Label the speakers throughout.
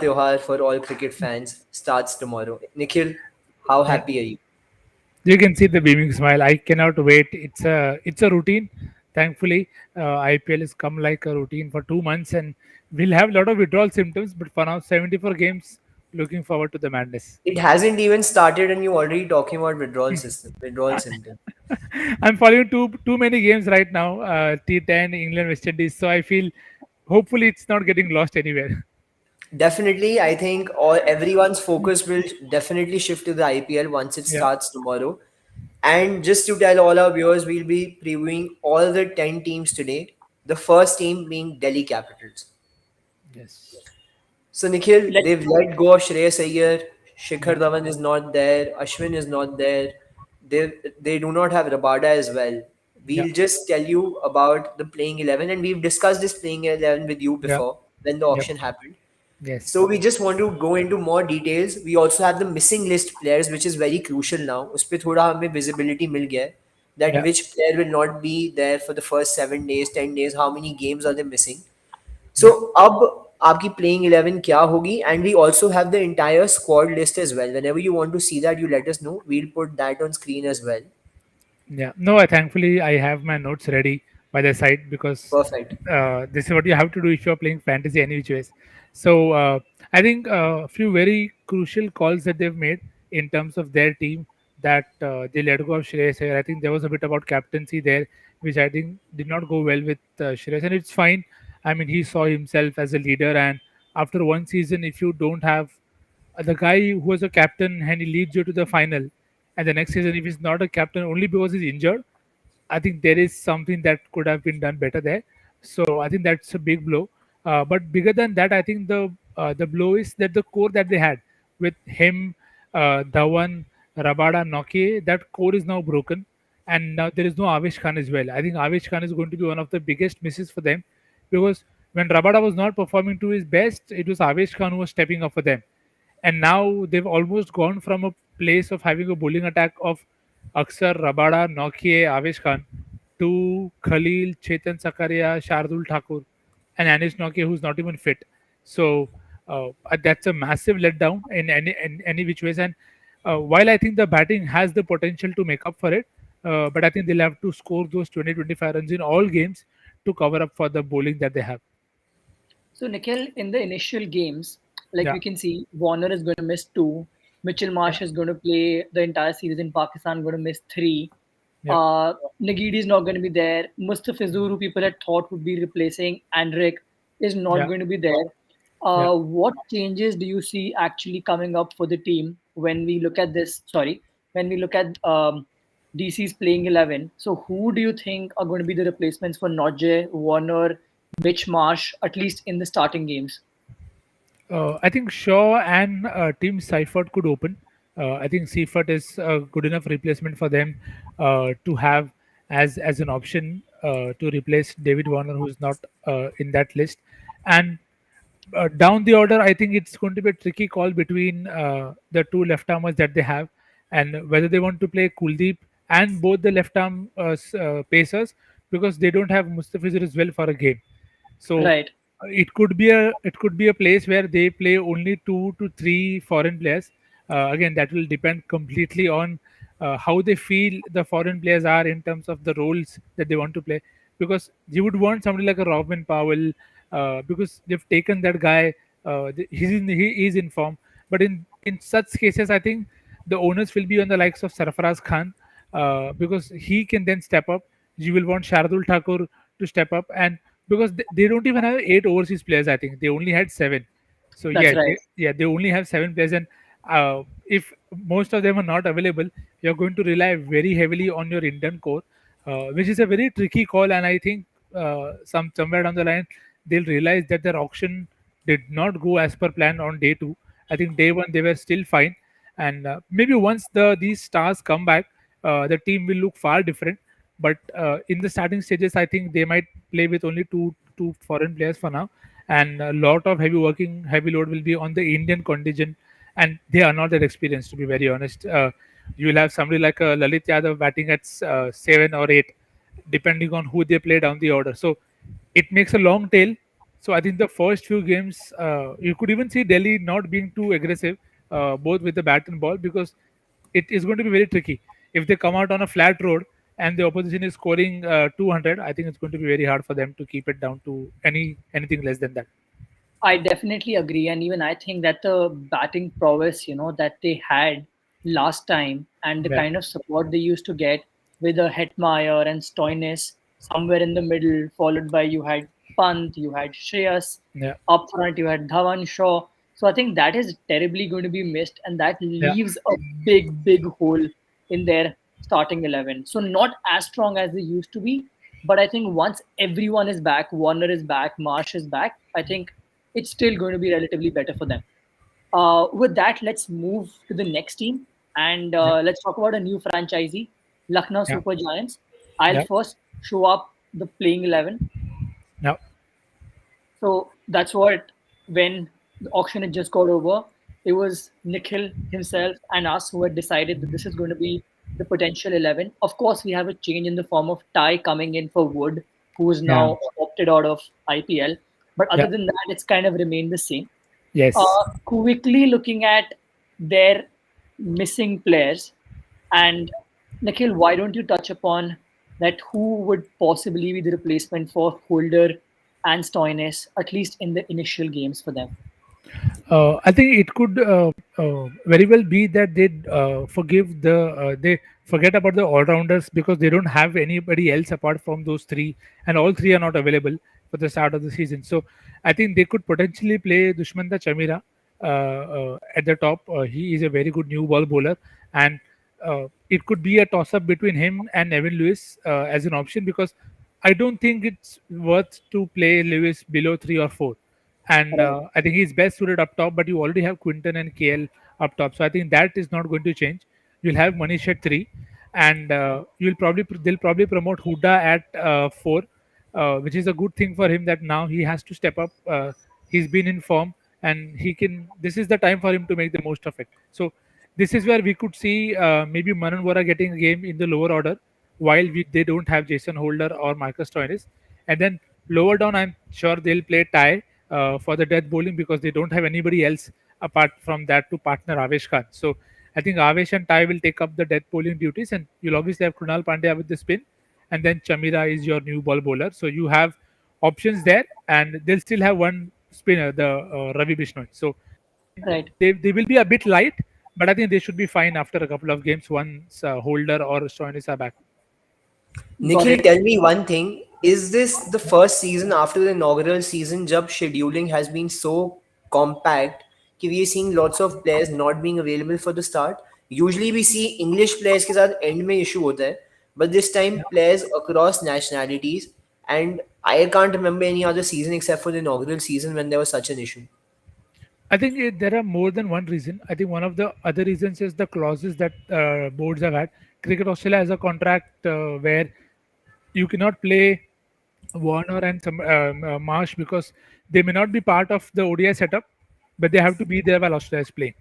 Speaker 1: Tyohar for all cricket fans starts tomorrow. Nikhil, how
Speaker 2: Yeah,
Speaker 1: happy are you?
Speaker 2: you can see the beaming smile. I cannot wait. It's a routine. Thankfully, IPL has come like a routine for 2 months, and we'll have a lot of withdrawal symptoms. But for now, 74 games. Looking forward to the madness.
Speaker 1: It hasn't even started and you already talking about withdrawal symptom.
Speaker 2: I'm following too many games right now. T10, England, West Indies. So I feel hopefully it's not getting lost anywhere.
Speaker 1: Definitely, I think everyone's focus will definitely shift to the IPL once it
Speaker 2: Yeah.
Speaker 1: starts tomorrow. And just to tell all our viewers, we'll be previewing all the 10 teams today. The first team being Delhi Capitals.
Speaker 2: Yes.
Speaker 1: So Nikhil,
Speaker 3: Let
Speaker 1: they've let go of Shreyas Iyer. Shikhar
Speaker 2: Yeah.
Speaker 1: Dhawan is not there. Ashwin is not there. They they do not have Rabada as well.
Speaker 2: Yeah.
Speaker 1: We'll just tell you about the playing 11, and we've discussed this playing 11 with you
Speaker 2: Yeah.
Speaker 1: before when the
Speaker 2: Yep.
Speaker 1: auction happened. So
Speaker 2: Yes.
Speaker 1: we just want to go into more details. We also have the missing list players, which is very crucial now. उस पे थोड़ा हमें visibility मिल गया है that
Speaker 2: Yeah.
Speaker 1: which player will not be there for the first 7 days, 10 days. How many games are they missing? So
Speaker 2: Yeah.
Speaker 1: अब आपकी playing 11 क्या होगी? And we also have the entire squad list as well. Whenever you want to see that, you let us know. We'll put that on screen as well.
Speaker 2: Yeah, no, I thankfully I have my notes ready by the side because
Speaker 1: Perfect.
Speaker 2: this is what you have to do if you're playing fantasy any which ways. So I think a few very crucial calls that they've made in terms of their team that they let go of Shreyas here. I think there was a bit about captaincy there, which I think did not go well with Shreyas, and it's fine. I mean, he saw himself as a leader, and after one season, if you don't have the guy who was a captain and he leads you to the final, and the next season if he's not a captain only because he's injured, I think there is something that could have been done better there. So I think that's a big blow. But bigger than that, I think the blow is that the core that they had with him, Dhawan, Rabada, Nokia, that core is now broken, and now there is no Avesh Khan as well. I think Avesh Khan is going to be one of the biggest misses for them because when Rabada was not performing to his best, it was Avesh Khan who was stepping up for them, and now they've almost gone from a place of having a bowling attack of Aksar, Rabada, Nokia, Avesh Khan to Khalil, Chetan Sakaria, Shardul Thakur, and Anish Nokia, who's not even fit. So that's a massive letdown in any which ways. And while I think the batting has the potential to make up for it, but I think they'll have to score those 20-25 runs in all games to cover up for the bowling that they have.
Speaker 3: So, Nikhil, in the initial games, like
Speaker 2: Yeah,
Speaker 3: we can see, Warner is going to miss two. Mitchell
Speaker 2: yeah,
Speaker 3: Marsh is going to play the entire series in Pakistan, going to miss three.
Speaker 2: yeah,
Speaker 3: Nagidi is not going to be there. Mustafizur, who people had thought would be replacing Andrik, is not
Speaker 2: yeah,
Speaker 3: going to be there.
Speaker 2: yeah.
Speaker 3: What changes do you see actually coming up for the team when we look at this? Sorry, when we look at DC's playing 11. So, who do you think are going to be the replacements for Nodje, Warner, Mitch Marsh, at least in the starting games?
Speaker 2: I think Shaw and Team Seifert could open. I think Seifert is a good enough replacement for them to have as an option to replace David Warner, who's not in that list. And down the order, I think it's going to be a tricky call between the two left armers that they have, and whether they want to play Kuldeep and both the left arm pacers because they don't have Mustafizur as well for a game. So
Speaker 3: Right.
Speaker 2: it could be a place where they play only 2 to 3 foreign players. Again, that will depend completely on how they feel the foreign players are in terms of the roles that they want to play. Because you would want somebody like a Robin Powell, because they've taken that guy. He is in form, but in such cases, I think the onus will be on the likes of Sarfaraz Khan, because he can then step up. You will want Shardul Thakur to step up, and because they don't even have 8 overseas players, I think they only had 7. So
Speaker 3: That's
Speaker 2: yeah,
Speaker 3: right.
Speaker 2: they only have 7 players, and if most of them are not available, you're going to rely very heavily on your Indian core, which is a very tricky call. And I think somewhere down the line they'll realize that their auction did not go as per plan on day two. I think day one they were still fine, and maybe once these stars come back, the team will look far different. But in the starting stages, I think they might play with only two foreign players for now, and a lot of heavy load will be on the Indian contingent, and they are not that experienced, to be very honest. You will have somebody like Lalit Yadav batting at 7 or 8, depending on who they play down the order. So it makes a long tail. So I think the first few games, you could even see Delhi not being too aggressive, both with the bat and ball, because it is going to be very tricky. If they come out on a flat road and the opposition is scoring 200, I think it's going to be very hard for them to keep it down to anything less than that.
Speaker 3: I definitely agree, and even I think that the batting prowess, that they had last time, and the
Speaker 2: Yeah,
Speaker 3: kind of support they used to get with a Hetmeyer and Stoinis somewhere in the middle, followed by you had Pant, you had Shreyas,
Speaker 2: yeah,
Speaker 3: up front you had Dhawan, Shaw. So I think that is terribly going to be missed, and that
Speaker 2: yeah,
Speaker 3: leaves a big, big hole in their starting 11. So not as strong as they used to be, but I think once everyone is back, Warner is back, Marsh is back, I think it's still going to be relatively better for them. With that, let's move to the next team and
Speaker 2: yeah,
Speaker 3: let's talk about a new franchisee, Lucknow
Speaker 2: yeah,
Speaker 3: Supergiants. I'll
Speaker 2: yeah,
Speaker 3: first show up the playing 11.
Speaker 2: yeah,
Speaker 3: So that's what, when the auction had just got over, it was Nikhil himself and us who had decided that this is going to be the potential 11. Of course, we have a change in the form of Ty coming in for Wood, who is
Speaker 2: yeah,
Speaker 3: now opted out of IPL. But other
Speaker 2: yeah.
Speaker 3: than that, it's kind of remained the same.
Speaker 2: Yes.
Speaker 3: Quickly looking at their missing players, and Nikhil, why don't you touch upon that? Who would possibly be the replacement for Holder and Stoinis, at least in the initial games for them?
Speaker 2: I think it could very well be that they forget about the all rounders because they don't have anybody else apart from those three, and all three are not available for the start of the season. So I think they could potentially play Dushmanta Chamira at the top. He is a very good new ball bowler, and it could be a toss up between him and Evan Lewis as an option, because I don't think it's worth to play Lewis below 3 or 4, and
Speaker 3: Right.
Speaker 2: I think he's best suited up top. But you already have Quinton and KL up top, so I think that is not going to change. You'll have Manish at 3, and they'll probably promote Huda at 4, which is a good thing for him that now he has to step up. He's been in form, and he can. This is the time for him to make the most of it. So this is where we could see maybe Manan Vora getting a game in the lower order, while they don't have Jason Holder or Marcus Stoinis. And then lower down, I'm sure they'll play Ty for the death bowling, because they don't have anybody else apart from that to partner Avesh Khan. So I think Avesh and Ty will take up the death bowling duties, and you'll obviously have Krunal Pandya with the spin, and then Chamira is your new ball bowler. So you have options there, and they'll still have one spinner, the Ravi Bishnoi. So I think
Speaker 3: Right.
Speaker 2: they will be a bit light, but I think they should be fine after a couple of games once Holder or Stoinis are back.
Speaker 3: Got
Speaker 1: Nikhil,
Speaker 3: it.
Speaker 1: tell me one thing. Is this the first season after the inaugural season जब scheduling has been so compact कि we are seeing lots of players not being available for the start? Usually we see English players के साथ end में issue होता है, but this time
Speaker 2: Yeah.
Speaker 1: players across nationalities, and I can't remember any other season except for the inaugural season when there was such an issue.
Speaker 2: I think there are more than one reason. I think one of the other reasons is the clauses that boards have had. Cricket Australia has a contract where you cannot play Warner and Marsh, because they may not be part of the ODI setup, but they have to be there while Australia is playing.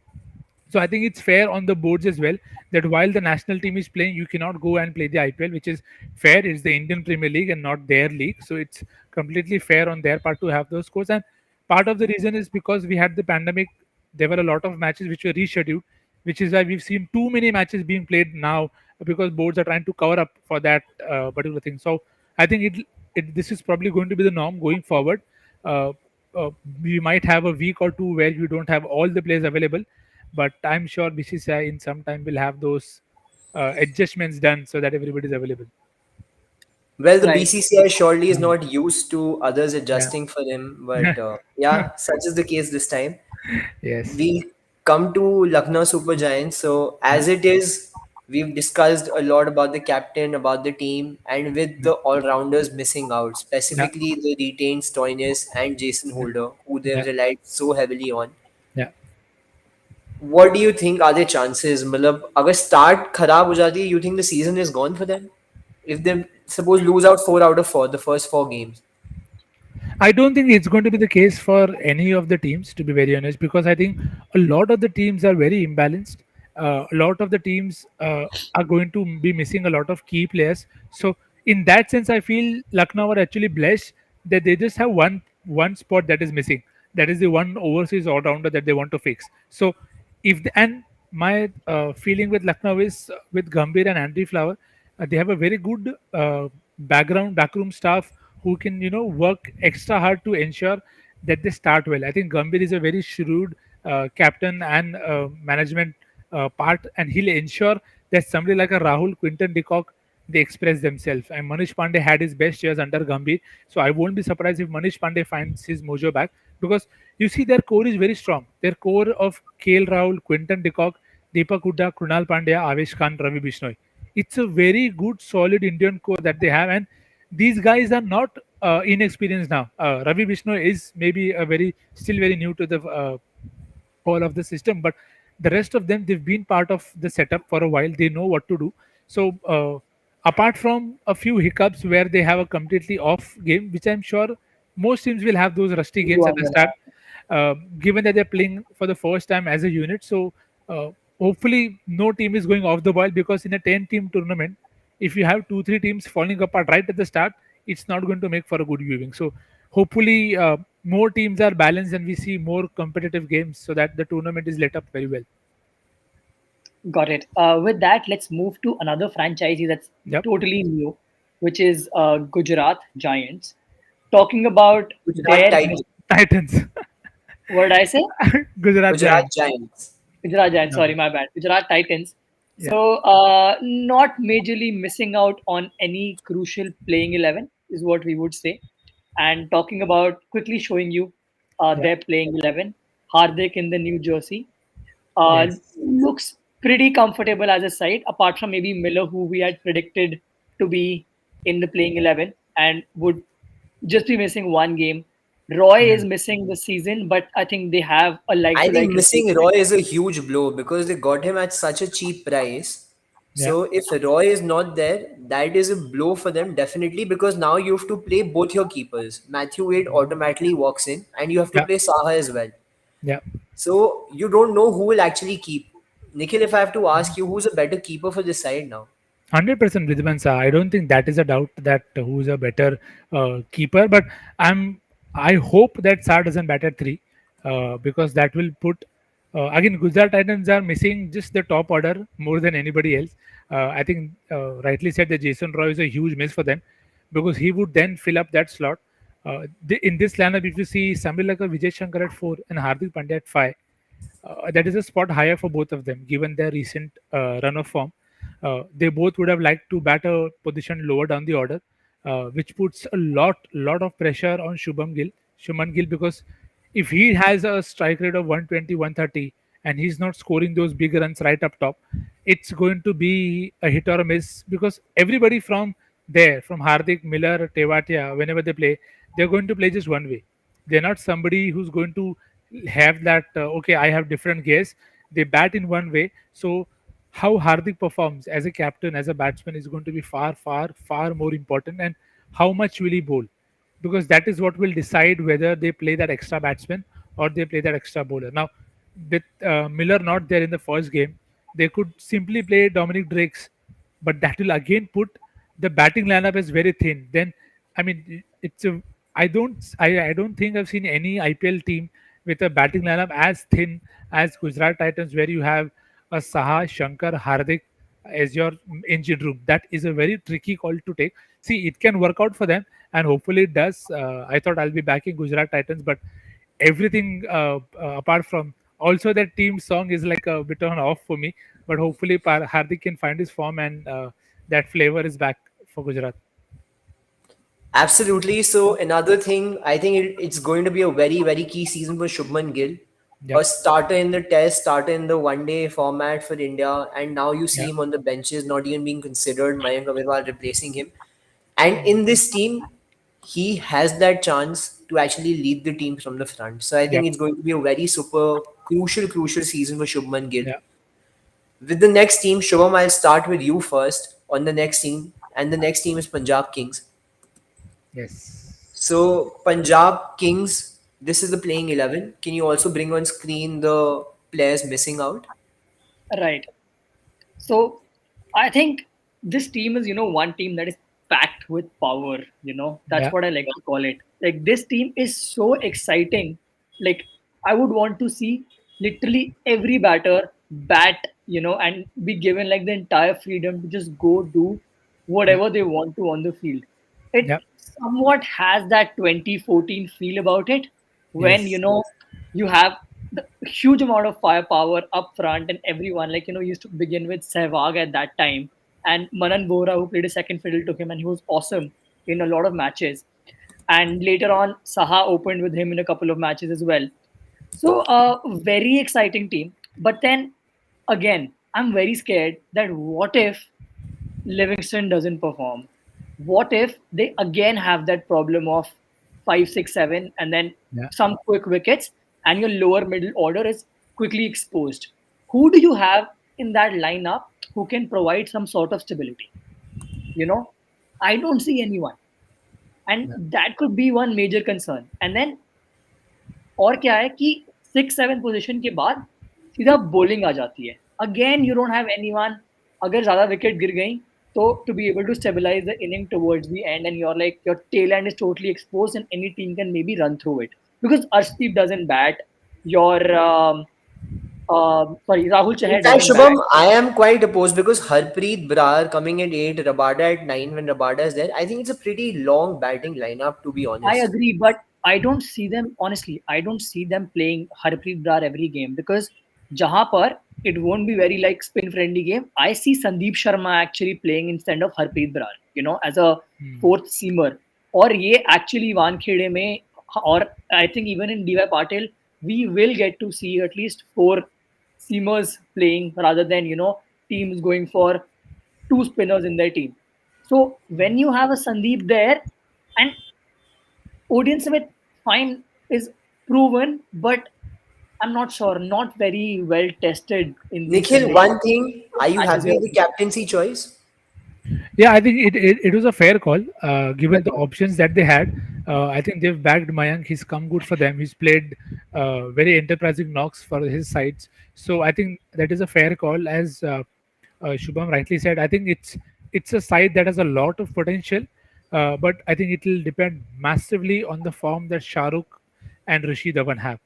Speaker 2: So I think it's fair on the boards as well, that while the national team is playing, you cannot go and play the IPL, which is fair. It's the Indian Premier League and not their league, so it's completely fair on their part to have those scores. And part of the reason is because we had the pandemic. There were a lot of matches which were rescheduled, which is why we've seen too many matches being played now, because boards are trying to cover up for that particular thing. So I think this is probably going to be the norm going forward. Uh, uh, we might have a week or two where you don't have all the players available, but I'm sure BCCI in some time will have those adjustments done so that everybody is available.
Speaker 1: Well, the
Speaker 3: Right.
Speaker 1: BCCI surely is
Speaker 2: Mm.
Speaker 1: not used to others
Speaker 2: Yeah.
Speaker 1: adjusting for him, but yeah, such is the case this time.
Speaker 2: Yes.
Speaker 1: We come to Lucknow Super Giants. So,
Speaker 2: Yeah.
Speaker 1: as it is, we've discussed a lot about the captain, about the team, and with
Speaker 2: Mm.
Speaker 1: the all rounders missing out,
Speaker 2: Yeah.
Speaker 1: specifically the retained Stoinis and Jason
Speaker 2: Yeah.
Speaker 1: Holder, who they've
Speaker 2: Yeah.
Speaker 1: relied so heavily on.
Speaker 2: Yeah.
Speaker 1: What do you think are their chances? मतलब अगर start खराब हो जाती है, you think the season is gone for them? If they suppose lose out 4 out of 4, the first 4 games.
Speaker 2: I don't think it's going to be the case for any of the teams, to be very honest, because I think a lot of the teams are very imbalanced. A lot of the teams are going to be missing a lot of key players. So, in that sense, I feel Lucknow are actually blessed that they just have one. one spot that is missing. That is the one overseas all rounder that they want to fix. So if the, and my feeling with Lucknow is with Gambhir and Andy Flower, they have a very good backroom staff who can work extra hard to ensure that they start well. I think Gambhir is a very shrewd captain and management part, and he'll ensure that somebody like a Rahul, Quinton de Kock, they express themselves. And Manish Pandey had his best years under Gambhir, so I won't be surprised if Manish Pandey finds his mojo back, because you see their core is very strong. Their core of KL Rahul, Quinton de Kock, Deepak Hooda, Krunal Pandya, Avesh Khan, Ravi Bishnoi. It's a very good, solid Indian core that they have, and these guys are not inexperienced now. Ravi Bishnoi is maybe a very still very new to the whole of the system, but the rest of them, they've been part of the setup for a while. They know what to do. So apart from a few hiccups where they have a completely off game, which I'm sure most teams will have those rusty
Speaker 3: You
Speaker 2: games
Speaker 3: are
Speaker 2: at the start, given that they're playing for the first time as a unit. So hopefully no team is going off the boil, because in a 10 team tournament, if you have 2 3 teams falling apart right at the start, it's not going to make for a good viewing. So hopefully more teams are balanced and we see more competitive games, so that the tournament is lit up very well.
Speaker 3: got it. With that, let's move to another franchise that's
Speaker 2: Yep.
Speaker 3: totally new, which is Gujarat Giants. Talking about
Speaker 1: Gujarat
Speaker 3: their
Speaker 1: Titans,
Speaker 2: Titans.
Speaker 3: what did I say?
Speaker 2: Gujarat
Speaker 1: Gujarat
Speaker 2: Giants.
Speaker 1: Giants.
Speaker 3: Gujarat Giants,
Speaker 2: No.
Speaker 3: sorry, my bad. Gujarat Titans.
Speaker 2: Yeah.
Speaker 3: So, not majorly missing out on any crucial playing 11 is what we would say. And talking about quickly showing you
Speaker 2: Yeah.
Speaker 3: their playing 11, Hardik in the New Jersey
Speaker 2: Yes.
Speaker 3: looks pretty comfortable as a side, apart from maybe Miller, who we had predicted to be in the playing 11 and would just be missing one game. Roy
Speaker 2: Yeah.
Speaker 3: is missing this season, but I think they have a like
Speaker 1: I
Speaker 3: to
Speaker 1: think
Speaker 3: like
Speaker 1: missing
Speaker 3: replacement.
Speaker 1: Roy is a huge blow because they got him at such a cheap price.
Speaker 2: Yeah.
Speaker 1: So if Roy is not there, that is a blow for them definitely, because now you have to play both your keepers. Matthew Wade automatically walks in, and you have to
Speaker 2: Yeah.
Speaker 1: play Saha as well.
Speaker 2: Yeah.
Speaker 1: So you don't know who will actually keep. Nikhil, if I have to ask you, who's a better keeper for this side now?
Speaker 2: 100% Vidman Shah. I don't think that is a doubt that who's a better keeper, but I hope that Shah doesn't bat at three, because that will put again Gujarat Titans are missing just the top order more than anybody else. I think rightly said that Jason Roy is a huge miss for them, because he would then fill up that slot. In this lineup, if you see somebody like a Vijay Shankar at 4 and Hardik Pandya at 5, that is a spot higher for both of them, given their recent run of form. They both would have liked to bat a position lower down the order, which puts a lot of pressure on Shubman Gill, because if he has a strike rate of 120, 130, and he's not scoring those big runs right up top, it's going to be a hit or a miss, because everybody from there, from Hardik, Miller, Tewatia, whenever they play, they're going to play just one way. They're not somebody who's going to have that, okay, I have different gears. They bat in one way. So how Hardik performs as a captain, as a batsman, is going to be far more important. And how much will he bowl? Because that is what will decide whether they play that extra batsman or they play that extra bowler. Now, with Miller not there in the first game, they could simply play Dominic Drakes, but that will again put the batting lineup as very thin. Then, I mean, it's a I don't think I've seen any IPL team with a batting lineup as thin as Gujarat Titans, where you have a Saha, Shankar, Hardik as your engine room. That is a very tricky call to take. See, it can work out for them, and hopefully it does. I thought I'll be backing Gujarat Titans, but everything apart from, also that team song is like a bit on off for me. But hopefully Hardik can find his form, and that flavor is back for Gujarat.
Speaker 1: Absolutely. So another thing, I think it's going to be a very key season for Shubman Gill.
Speaker 2: Yeah,
Speaker 1: A starter in the test, starter in the one day format for India, and now you see
Speaker 2: yeah,
Speaker 1: him on the benches, not even being considered, Mayank Agarwal replacing him. And in this team, he has that chance to actually lead the team from the front. So I
Speaker 2: yeah,
Speaker 1: think it's going to be a very super crucial season for Shubman Gill.
Speaker 2: yeah.
Speaker 1: With the next team, Shubham, I'll start with you first on the next team, and the next team is Punjab Kings.
Speaker 2: Yes.
Speaker 1: So Punjab Kings, this is the playing 11. Can you also bring on screen the players missing out?
Speaker 3: Right. So I think this team is, one team that is packed with power. That's
Speaker 2: Yeah,
Speaker 3: what I like to call it. Like this team is so exciting. Like I would want to see literally every batter bat, and be given like the entire freedom to just go do
Speaker 2: Yeah,
Speaker 3: whatever they want to on the field. It
Speaker 2: yeah,
Speaker 3: somewhat has that 2014 feel about it when
Speaker 2: yes,
Speaker 3: you have the huge amount of firepower up front and everyone like used to begin with Sehwag at that time and Manan Vora who played a second fiddle to him and he was awesome in a lot of matches and later on Saha opened with him in a couple of matches as well. So very exciting team. But then again, I'm very scared that what if Livingston doesn't perform? What if they again have that problem of 5, 6, 7, and then
Speaker 2: yeah.
Speaker 3: some quick wickets, and your lower middle order is quickly exposed? Who do you have in that lineup who can provide some sort of stability? You know, I don't see anyone, and
Speaker 2: Yeah.
Speaker 3: that could be one major concern. And then और क्या है कि 6, 7 position के बाद सीधा bowling आ जाती है again you don't have anyone अगर ज़्यादा विकेट गिर गई तो to be able to stabilise the inning towards the end and your like your tail end is totally exposed and any team can may be run through it because Arshdeep doesn't bat your sorry Rahul
Speaker 1: In
Speaker 3: Chahar
Speaker 1: fact,
Speaker 3: doesn't bat.
Speaker 1: Shubham, I am quite opposed because Harpreet Brar coming at 8, Rabada at 9 when Rabada is there. I think it's a pretty long batting lineup, to be
Speaker 3: I
Speaker 1: honest.
Speaker 3: agree, but I don't see them honestly. I don't see them playing Harpreet Brar every game because jahan par it won't be very like spin friendly game. I see Sandeep Sharma actually playing instead of Harpreet Brar, as a
Speaker 2: Hmm.
Speaker 3: fourth seamer. Or ye actually Wankhede mein, or I think even in DY Patil, we will get to see at least four seamers playing rather than teams going for two spinners in their team. So when you have a Sandeep there, and Odin Smith, fine, is proven, but I'm not sure, not very well tested in these
Speaker 1: Nikhil,
Speaker 3: conditions.
Speaker 1: one thing, are you
Speaker 3: Matches
Speaker 1: happy
Speaker 3: here.
Speaker 1: with the captaincy choice?
Speaker 2: Yeah, I think it was a fair call given
Speaker 3: Fair
Speaker 2: the
Speaker 3: call.
Speaker 2: options that they had. I think they've backed Mayank. He's come good for them. He's played very enterprising knocks for his sides. So I think that is a fair call. As Shubham rightly said, I think it's a side that has a lot of potential, but I think it will depend massively on the form that Shahrukh and Rishi Dhawan have.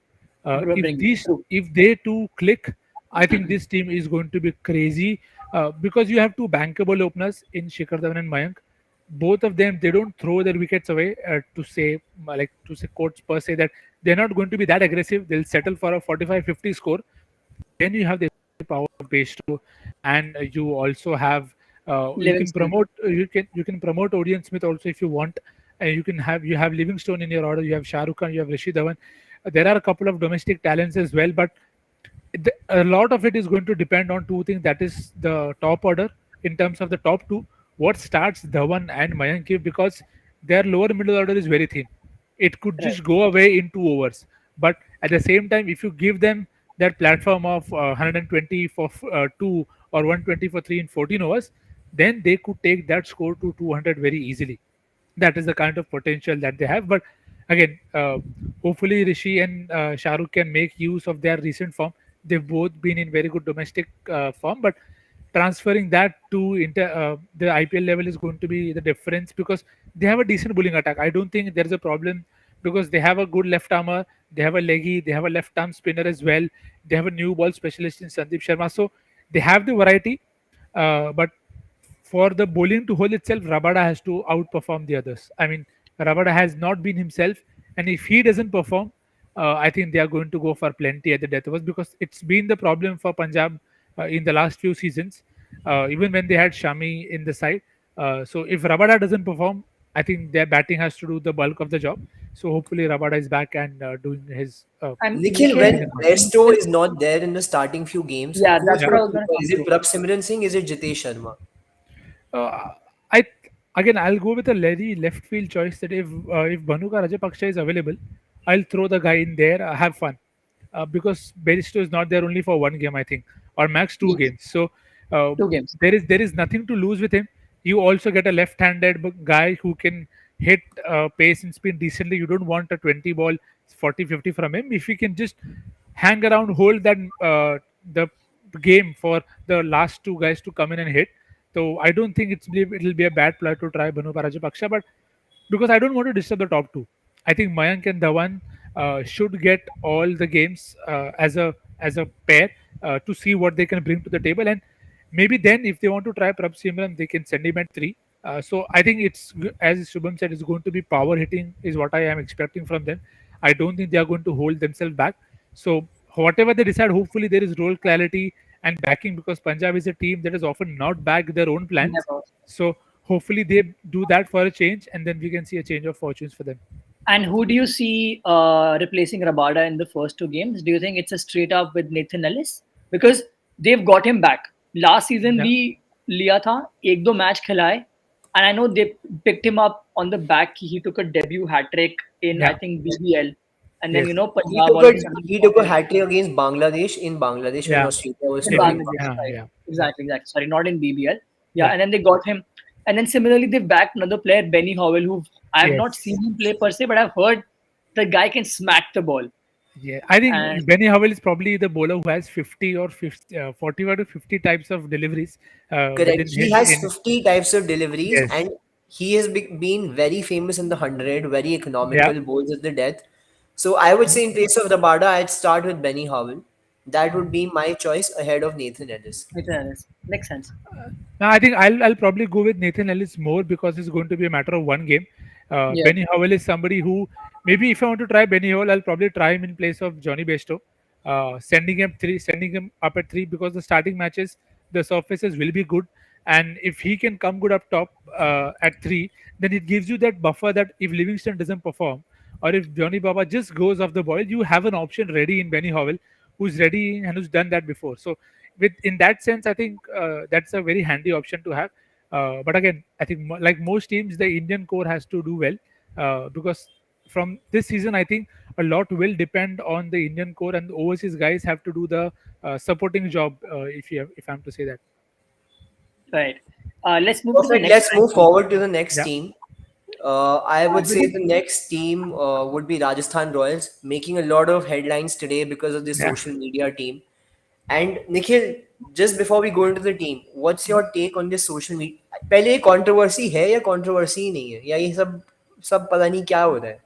Speaker 2: If
Speaker 3: Bring
Speaker 2: these
Speaker 3: true.
Speaker 2: if they two click, I think this team is going to be crazy because you have two bankable openers in Shikhar Dhawan and Mayank. Both of them, they don't throw their wickets away to say quotes per se that they're not going to be that aggressive. They'll settle for a 45-50 score. Then you have the power of Bairstow, and you also have
Speaker 3: Livingston.
Speaker 2: you can promote Orion Smith also if you want, and you have Livingstone in your order. You have Shah Rukh Khan, you have Rishi Dhawan. There are a couple of domestic talents as well, but a lot of it is going to depend on two things. That is the top order in terms of the top two. What starts Dhawan and Mayank give because their lower middle order is very thin. It could
Speaker 3: Right.
Speaker 2: just go away in 2 overs. But at the same time, if you give them that platform of 120 for 2 or 120 for 3 in 14 overs, then they could take that score to 200 very easily. That is the kind of potential that they have. But again, hopefully Rishi and Shahrukh can make use of their recent form. They've both been in very good domestic form, but transferring that to the IPL level is going to be the difference because they have a decent bowling attack. I don't think there is a problem because they have a good left armer, they have a leggy, they have a left arm spinner as well, they have a new ball specialist in Sandeep Sharma. So they have the variety, but for the bowling to hold itself, Rabada has to outperform the others. I mean, Rabada has not been himself, and if he doesn't perform, I think they are going to go for plenty at the death overs because it's been the problem for Punjab in the last few seasons, even when they had Shami in the side. So if Rabada doesn't perform, I think their batting has to do the bulk of the job. So hopefully Rabada is back and doing his
Speaker 3: And
Speaker 1: Nikhil,
Speaker 3: Nikhil,
Speaker 1: when
Speaker 2: decent work.
Speaker 1: Bairstow is not there in the starting few games,
Speaker 3: yeah,
Speaker 1: who
Speaker 3: that's
Speaker 1: is
Speaker 2: Yeah.
Speaker 3: what I
Speaker 1: your
Speaker 3: was going to
Speaker 1: keeper?
Speaker 3: come
Speaker 1: Is it
Speaker 3: to.
Speaker 1: Prabh Simran Singh? Is it Jitesh Sharma?
Speaker 2: Uh, I I'll go with a very left field choice that if Bhanuka Rajapaksha is available, I'll throw the guy in there, have fun, because Beristo is not there only for one game, I think, or max two
Speaker 3: Yes,
Speaker 2: games. So uh,
Speaker 3: 2 games.
Speaker 2: there is nothing to lose with him. You also get a left-handed guy who can hit pace and spin decently. You don't want a 20 ball 40-50 from him. If he can just hang around, hold that the game for the last two guys to come in and hit. So I don't think it'll be a bad ploy to try Banu Parajapaksha, but because I don't want to disturb the top two. I think Mayank and Dhawan should get all the games as a pair to see what they can bring to the table, and maybe then if they want to try Prab Simran, they can send him at three. So I think as Shubham said, it's going to be power hitting is what I am expecting from them. I don't think they are going to hold themselves back. So whatever they decide, hopefully there is role clarity and backing, because Punjab is a team that is often not back their own plans.
Speaker 3: Never.
Speaker 2: So hopefully they do that for a change, and then we can see a change of fortunes for them.
Speaker 3: And who do you see replacing Rabada in the first two games? Do you think it's a straight up with Nathan Ellis? Because they've got him back. Last season
Speaker 2: Yeah.
Speaker 3: भी लिया था, एक दो match खिलाए, and I know they picked him up on the back. He took a debut hat trick in I
Speaker 2: Yeah.
Speaker 3: think BBL, and then
Speaker 2: Yes.
Speaker 1: He
Speaker 3: Punjab
Speaker 1: took
Speaker 3: all
Speaker 1: a
Speaker 3: of a sudden
Speaker 1: he
Speaker 3: got
Speaker 1: took a
Speaker 3: him.
Speaker 1: hat trick against Bangladesh in Bangladesh when
Speaker 2: Yeah.
Speaker 1: Australia was
Speaker 3: In
Speaker 2: In
Speaker 1: trolling
Speaker 3: Bangladesh,
Speaker 2: yeah.
Speaker 1: Pakistan.
Speaker 3: right?
Speaker 2: Yeah. Yeah.
Speaker 3: Exactly, exactly. Sorry, not in BBL. Yeah,
Speaker 2: Yeah.
Speaker 3: and then they got him. And then similarly, they backed another player, Benny Howell, who I have not
Speaker 2: Yes.
Speaker 3: seen him play per se, but I've heard the guy can smack the ball.
Speaker 2: Yeah, I
Speaker 3: And
Speaker 2: think Benny Howell is probably the bowler who has 50 or 50, 45 to 50 types of deliveries
Speaker 1: Correct.
Speaker 2: within
Speaker 1: He
Speaker 2: his
Speaker 1: has
Speaker 2: in.
Speaker 1: 50 types of deliveries,
Speaker 2: Yes.
Speaker 1: and he has been very famous in the 100, very
Speaker 2: Yeah.
Speaker 1: economical, bowls at the death. So I would say in place of Rabada, I'd start with Benny Howell. That would be my choice ahead of Nathan Ellis.
Speaker 3: makes sense.
Speaker 2: Now, I think I'll probably go with Nathan Ellis more because it's going to be a matter of one game.
Speaker 3: Yeah,
Speaker 2: Benny Howell is somebody who, maybe if I want to try Benny Howell, I'll probably try him in place of Johnny Bairstow, sending him up at three, because the starting matches the surfaces will be good, and if he can come good up top at three, then it gives you that buffer that if Livingston doesn't perform, or if Johnny Baba just goes off the boil, you have an option ready in Benny Howell, who's ready and who's done that before. So with in that sense, I think that's a very handy option to have. But again, I think like most teams, the Indian core has to do well, because from this season, I think a lot will depend on the Indian core, and the overseas guys have to do the supporting job. If I'm to say that.
Speaker 3: right. Let's move to the
Speaker 1: Perfect.
Speaker 3: next
Speaker 1: Let's
Speaker 3: ranked
Speaker 1: move
Speaker 3: team.
Speaker 1: forward to the next
Speaker 2: Yeah.
Speaker 1: team. I would say
Speaker 3: Within,
Speaker 1: the next team would be Rajasthan Royals, making a lot of headlines today because of the
Speaker 2: Yeah.
Speaker 1: social media team. And Nikhil, just before we go into the team, what's your take on this social media? पहले ये controversy है या controversy ही नहीं है या ये सब सब पता नहीं क्या हो रहा है.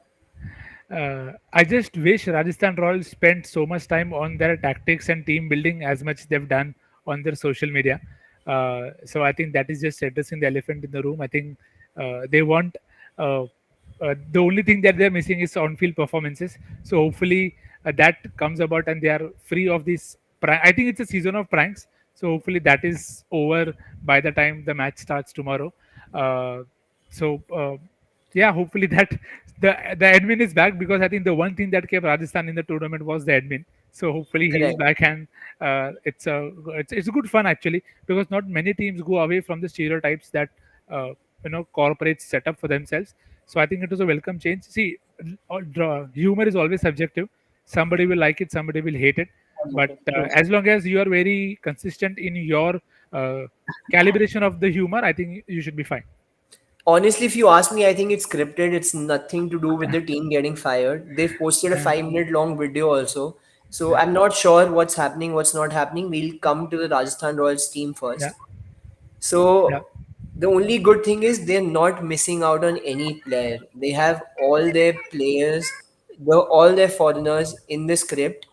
Speaker 2: I just wish Rajasthan Royals spent so much time on their tactics and team building as much they've done on their social media. So I think that is just addressing the elephant in the room. I think they want uh, the only thing that they're missing is on-field performances. So hopefully that comes about and they are free of this. I think it's a season of pranks. So hopefully that is over by the time the match starts tomorrow. Uh, so yeah, hopefully that the admin is back, because I think the one thing that kept Rajasthan in the tournament was the admin. So hopefully he is
Speaker 1: Correct.
Speaker 2: back, and it's a good fun actually, because not many teams go away from the stereotypes that uh, corporates set up for themselves. So I think it was a welcome change. See, humor is always subjective. Somebody will like it, somebody will hate it, but
Speaker 3: true.
Speaker 2: as long as you are very consistent in your uh, calibration of the humor, I think you should be fine.
Speaker 1: Honestly, if you ask me, I think it's scripted. It's nothing to do with the team getting fired. They've posted a
Speaker 2: Yeah,
Speaker 1: 5 minute long video also. So I'm not sure what's happening, what's not happening. We'll come to the Rajasthan Royals team
Speaker 2: yeah,
Speaker 1: first.
Speaker 2: yeah,
Speaker 1: So the only good thing is they're not missing out on any player. They have all their players, all their foreigners in the script.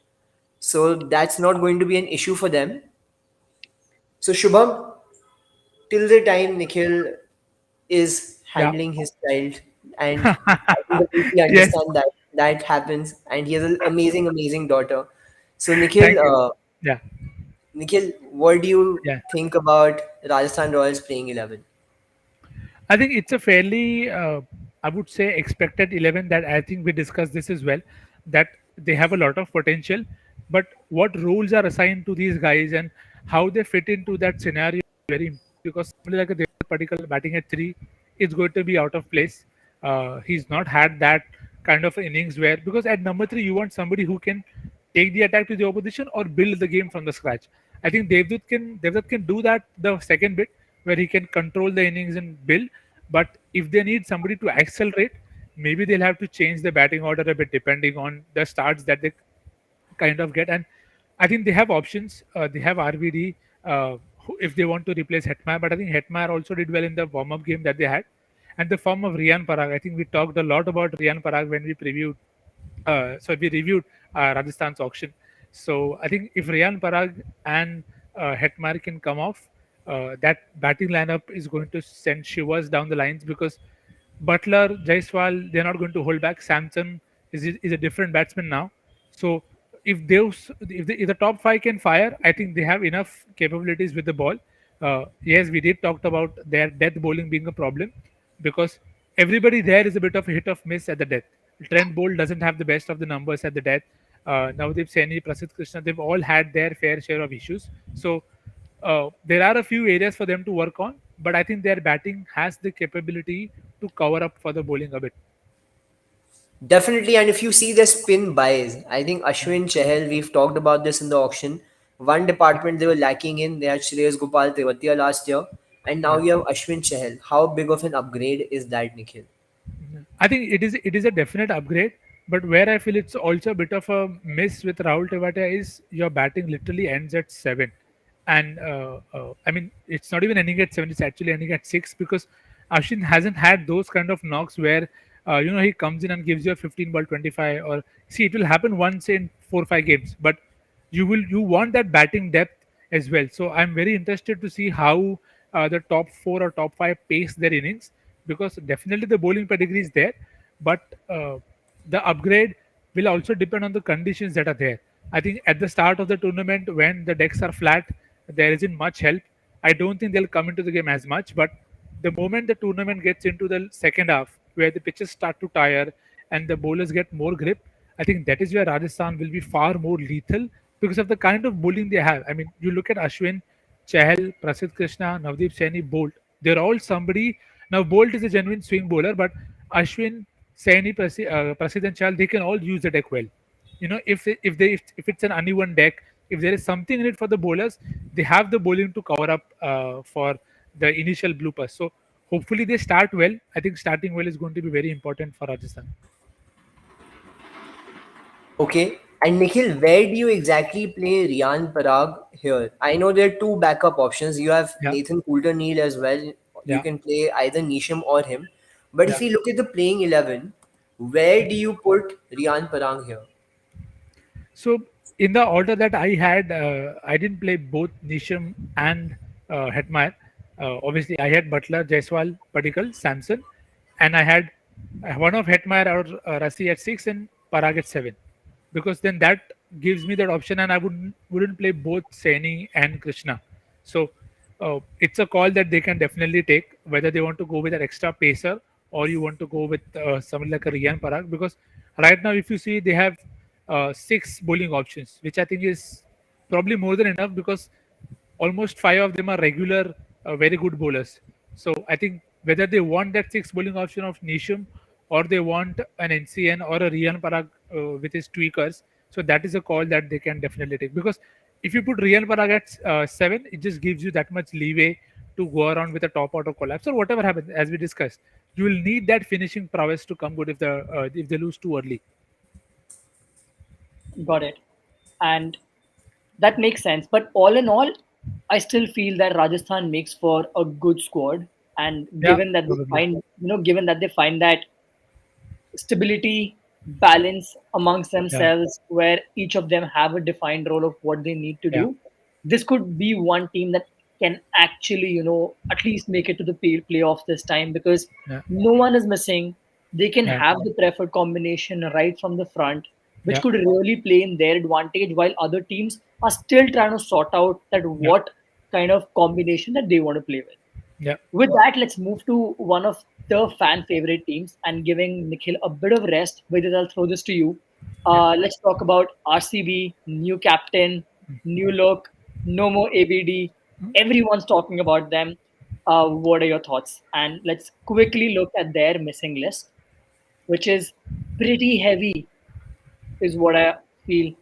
Speaker 1: So that's not going to be an issue for them. So Shubham, till the time Nikhil is
Speaker 2: yeah.
Speaker 1: handling his child, and I can completely
Speaker 2: Yes,
Speaker 1: understand that that happens, and he has an amazing, amazing daughter. So Nikhil,
Speaker 2: thank you. Yeah,
Speaker 1: Nikhil, what do you
Speaker 2: yeah.
Speaker 1: think about Rajasthan Royals playing 11?
Speaker 2: I think it's a fairly, I would say, expected 11 that I think we discussed this as well, that they have a lot of potential, but what roles are assigned to these guys and how they fit into that scenario is very important, because somebody like a Dev Patikal batting at three is going to be out of place. He's not had that kind of innings where, because at number three, you want somebody who can take the attack to the opposition or build the game from the scratch. I think Devdutt can do that the second bit, where he can control the innings and build. But if they need somebody to accelerate, maybe they'll have to change the batting order a bit depending on the starts that they kind of get. And I think they have options. They have RVD if they want to replace Hetmar. But I think Hetmar also did well in the warm up game that they had. and the form of Riyan Parag. I think we talked a lot about Riyan Parag when we previewed. We reviewed Rajasthan's auction. So I think if Riyan Parag and Hetmar can come off, that batting lineup is going to send shivers down the lines because Butler, Jaiswal, they're not going to hold back. Samson is a different batsman now. So if the top five can fire, I think they have enough capabilities with the ball. Yes, we did talked about their death bowling being a problem because everybody there is a bit of a hit of miss at the death. Trent Bolt doesn't have the best of the numbers at the death. Navdeep Saini, Prasidh Krishna, they've all had their fair share of issues. So there are a few areas for them to work on, but I think their batting has the capability to cover up for the bowling a bit.
Speaker 1: Definitely, and if you see the spin buys, I think Ashwin Chahal, we've talked about this in the auction. One
Speaker 2: Yeah,
Speaker 1: department they were lacking in, they had Shreyas Gopal Tewatia last year, and now
Speaker 2: yeah.
Speaker 1: you have Ashwin Chahal. How big of an upgrade is that, Nikhil?
Speaker 2: I think it is a definite upgrade, but where I feel it's also a bit of a miss with Rahul Tewatia is your batting literally ends at 7, and I mean it's not even ending at 7; it's actually ending at 6 because Ashwin hasn't had those kind of knocks where he comes in and gives you a 15 ball 25 or see it will happen once in 4 or 5 games, but you want that batting depth as well. So I'm very interested to see how the top four or top five pace their innings because definitely the bowling pedigree is there, but the upgrade will also depend on the conditions that are there. I think at the start of the tournament when the decks are flat, there isn't much help. I don't think they'll come into the game as much, but the moment the tournament gets into the second half, where the pitches start to tire and the bowlers get more grip, I think that is where Rajasthan will be far more lethal because of the kind of bowling they have. I mean, you look at Ashwin, Chahal, Prasidh Krishna, Navdeep Saini, Bolt. They're all somebody. Now, Bolt is a genuine swing bowler, but Ashwin, Saini, Prasidh and Chahal, they can all use the deck well. If it's an uneven deck, if there is something in it for the bowlers, they have the bowling to cover up for the initial bloopers. So hopefully they start well. I think starting well is going to be very important for Rajasthan.
Speaker 1: Okay. And Nikhil, where do you exactly play Riyan Parag here? I know there are two backup options. You have
Speaker 2: Yeah,
Speaker 1: Nathan Coulter-Neill as well. You
Speaker 2: yeah,
Speaker 1: can play either Nisham or him. But if
Speaker 2: yeah.
Speaker 1: you look at the playing 11, where do you put Riyan Parag here?
Speaker 2: So in the order that I had, I didn't play both Nisham and Hetmeyer. Obviously, I had Butler, Jaiswal, Padikkal, Samson, and I had one of Hetmeyer or Rasi at 6 and Parag at 7, because then that gives me that option, and I wouldn't play both Saini and Krishna. So it's a call that they can definitely take whether they want to go with an extra pacer or you want to go with someone like a Riyan Parag, because right now if you see they have 6 bowling options, which I think is probably more than enough because almost 5 of them are regular, very good bowlers. So I think whether they want that 6 bowling option of Nisham or they want an NCN or a Riyan Parag with his tweakers, so that is a call that they can definitely take. Because if you put Riyan Parag at 7, it just gives you that much leeway to go around with a top auto collapse or whatever happens, as we discussed. You will need that finishing prowess to come good if they lose too early.
Speaker 3: Got it. And that makes sense. But all in all, I still feel that Rajasthan makes for a good squad. And
Speaker 2: Yeah,
Speaker 3: given that they
Speaker 2: probably.
Speaker 3: find, given that they find that stability, balance amongst
Speaker 2: Yeah,
Speaker 3: themselves, where each of them have a defined role of what they need to
Speaker 2: yeah,
Speaker 3: do, this could be one team that can actually, at least make it to the playoffs this time because
Speaker 2: yeah,
Speaker 3: no one is missing. They can
Speaker 2: yeah,
Speaker 3: have the preferred combination right from the front, which
Speaker 2: yeah,
Speaker 3: could really play in their advantage, while other teams are still trying to sort out that
Speaker 2: yeah,
Speaker 3: what kind of combination that they want to play with.
Speaker 2: yeah,
Speaker 3: With that, let's move to one of the fan favorite teams and giving Nikhil a bit of rest. With it, I'll throw this to you.
Speaker 2: yeah.
Speaker 3: Let's talk about RCB, new captain, new look, no more ABD. Everyone's talking about them. What are your thoughts? And let's quickly look at their missing list, which is pretty heavy, is what I feel,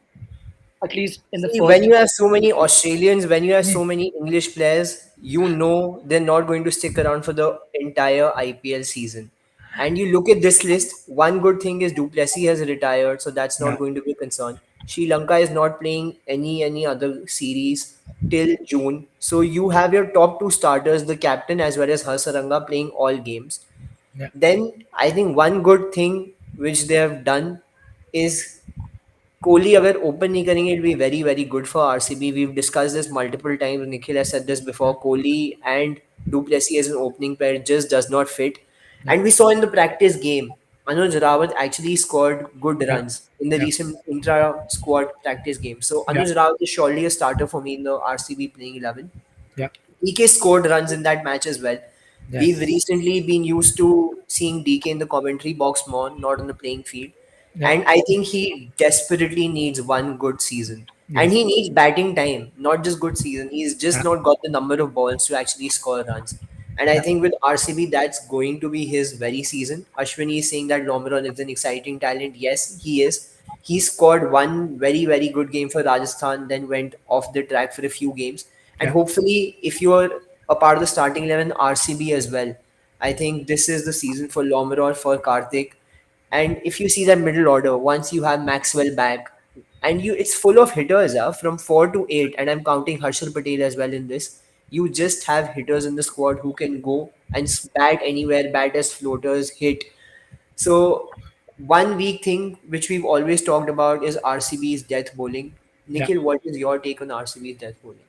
Speaker 3: at least in the
Speaker 1: See, when
Speaker 3: first.
Speaker 1: you have so many Australians, when you have so many English players, you know they're not going to stick around for the entire IPL season. And you look at this list, one good thing is Duplessis has retired, so that's not
Speaker 2: Yeah,
Speaker 1: going to be a concern. Sri Lanka is not playing any other series till June. So you have your top two starters, the captain as well as Harsaranga, playing all games.
Speaker 2: yeah,
Speaker 1: Then I think one good thing which they have done is Kohli अगर open नहीं करेंगे, it'll be very very good for RCB. We've discussed this multiple times. Nikhil has said this before. Kohli and Duplessis as an opening pair just does not fit.
Speaker 2: yeah,
Speaker 1: And we saw in the practice game, Anuj Rawat actually scored good
Speaker 2: yeah,
Speaker 1: runs in the
Speaker 2: yeah,
Speaker 1: recent intra-squad practice game. So
Speaker 2: yeah,
Speaker 1: Anuj Rawat is surely a starter for me in the RCB playing 11.
Speaker 2: yeah.
Speaker 1: DK scored runs in that match as well. We've
Speaker 2: Yes.
Speaker 1: recently been used to seeing DK in the commentary box more, not on the playing field.
Speaker 2: Yeah.
Speaker 1: And I think he desperately needs one good season. And
Speaker 2: Yes.
Speaker 1: he needs batting time, not just good season. He's just
Speaker 2: Yeah.
Speaker 1: not got the number of balls to actually score runs. And I
Speaker 2: Yeah.
Speaker 1: think with RCB, that's going to be his very season. Ashwini is saying that Lomeron is an exciting talent. Yes, he is. He scored one very, very good game for Rajasthan, then went off the track for a few games. And
Speaker 2: Yeah.
Speaker 1: hopefully, if you're a part of the starting 11 RCB as well, I think this is the season for Lomeron, for Karthik. And if you see that middle order, once you have Maxwell back, and you it's full of hitters from 4 to 8, and I'm counting Harshal Patel as well in this. You just have hitters in the squad who can go and bat anywhere, bat as floaters, hit. So one weak thing which we've always talked about is RCB's death bowling.
Speaker 2: Yeah.
Speaker 1: Nikhil, what is your take on RCB's death bowling?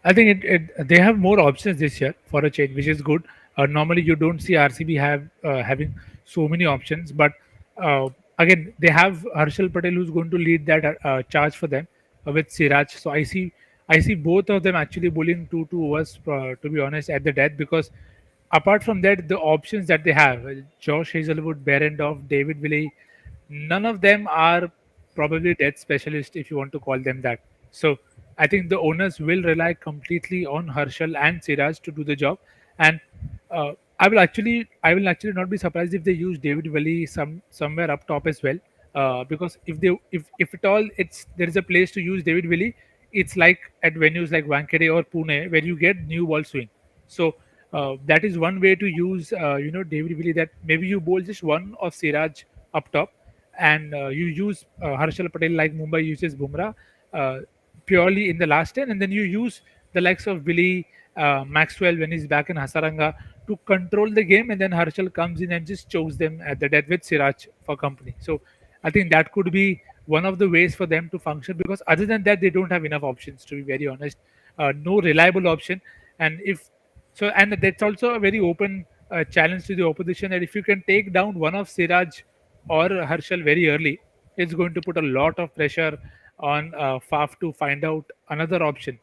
Speaker 2: I think they have more options this year for a change, which is good. Normally, you don't see RCB having so many options, but uh, again, they have Harshal Patel who's going to lead that charge for them with Siraj. So I see both of them actually bowling 2 2 overs. To be honest, at the death, because apart from that, the options that they have, Josh Hazelwood, Behrendorff, David Willey, none of them are probably death specialists, if you want to call them that. So I think the owners will rely completely on Herschel and Siraj to do the job, and I will actually not be surprised if they use David Valley somewhere up top as well, because if at all there is a place to use David Valley, it's like at venues like Wankhede or Pune where you get new ball swing. So that is one way to use David Valley, that maybe you bowl just one of Siraj up top, and you use Harshal Patel like Mumbai uses Bumrah uh, purely in the last 10, and then you use the likes of Billy Maxwell when he's back in Hasaranga to control the game, and then Harshal comes in and just chokes them at the death with Siraj for company. So I think that could be one of the ways for them to function, because other than that, they don't have enough options, to be very honest. No reliable option, and if so, and that's also a very open challenge to the opposition, that if you can take down one of Siraj or Harshal very early, it's going to put a lot of pressure on Faf to find out another option.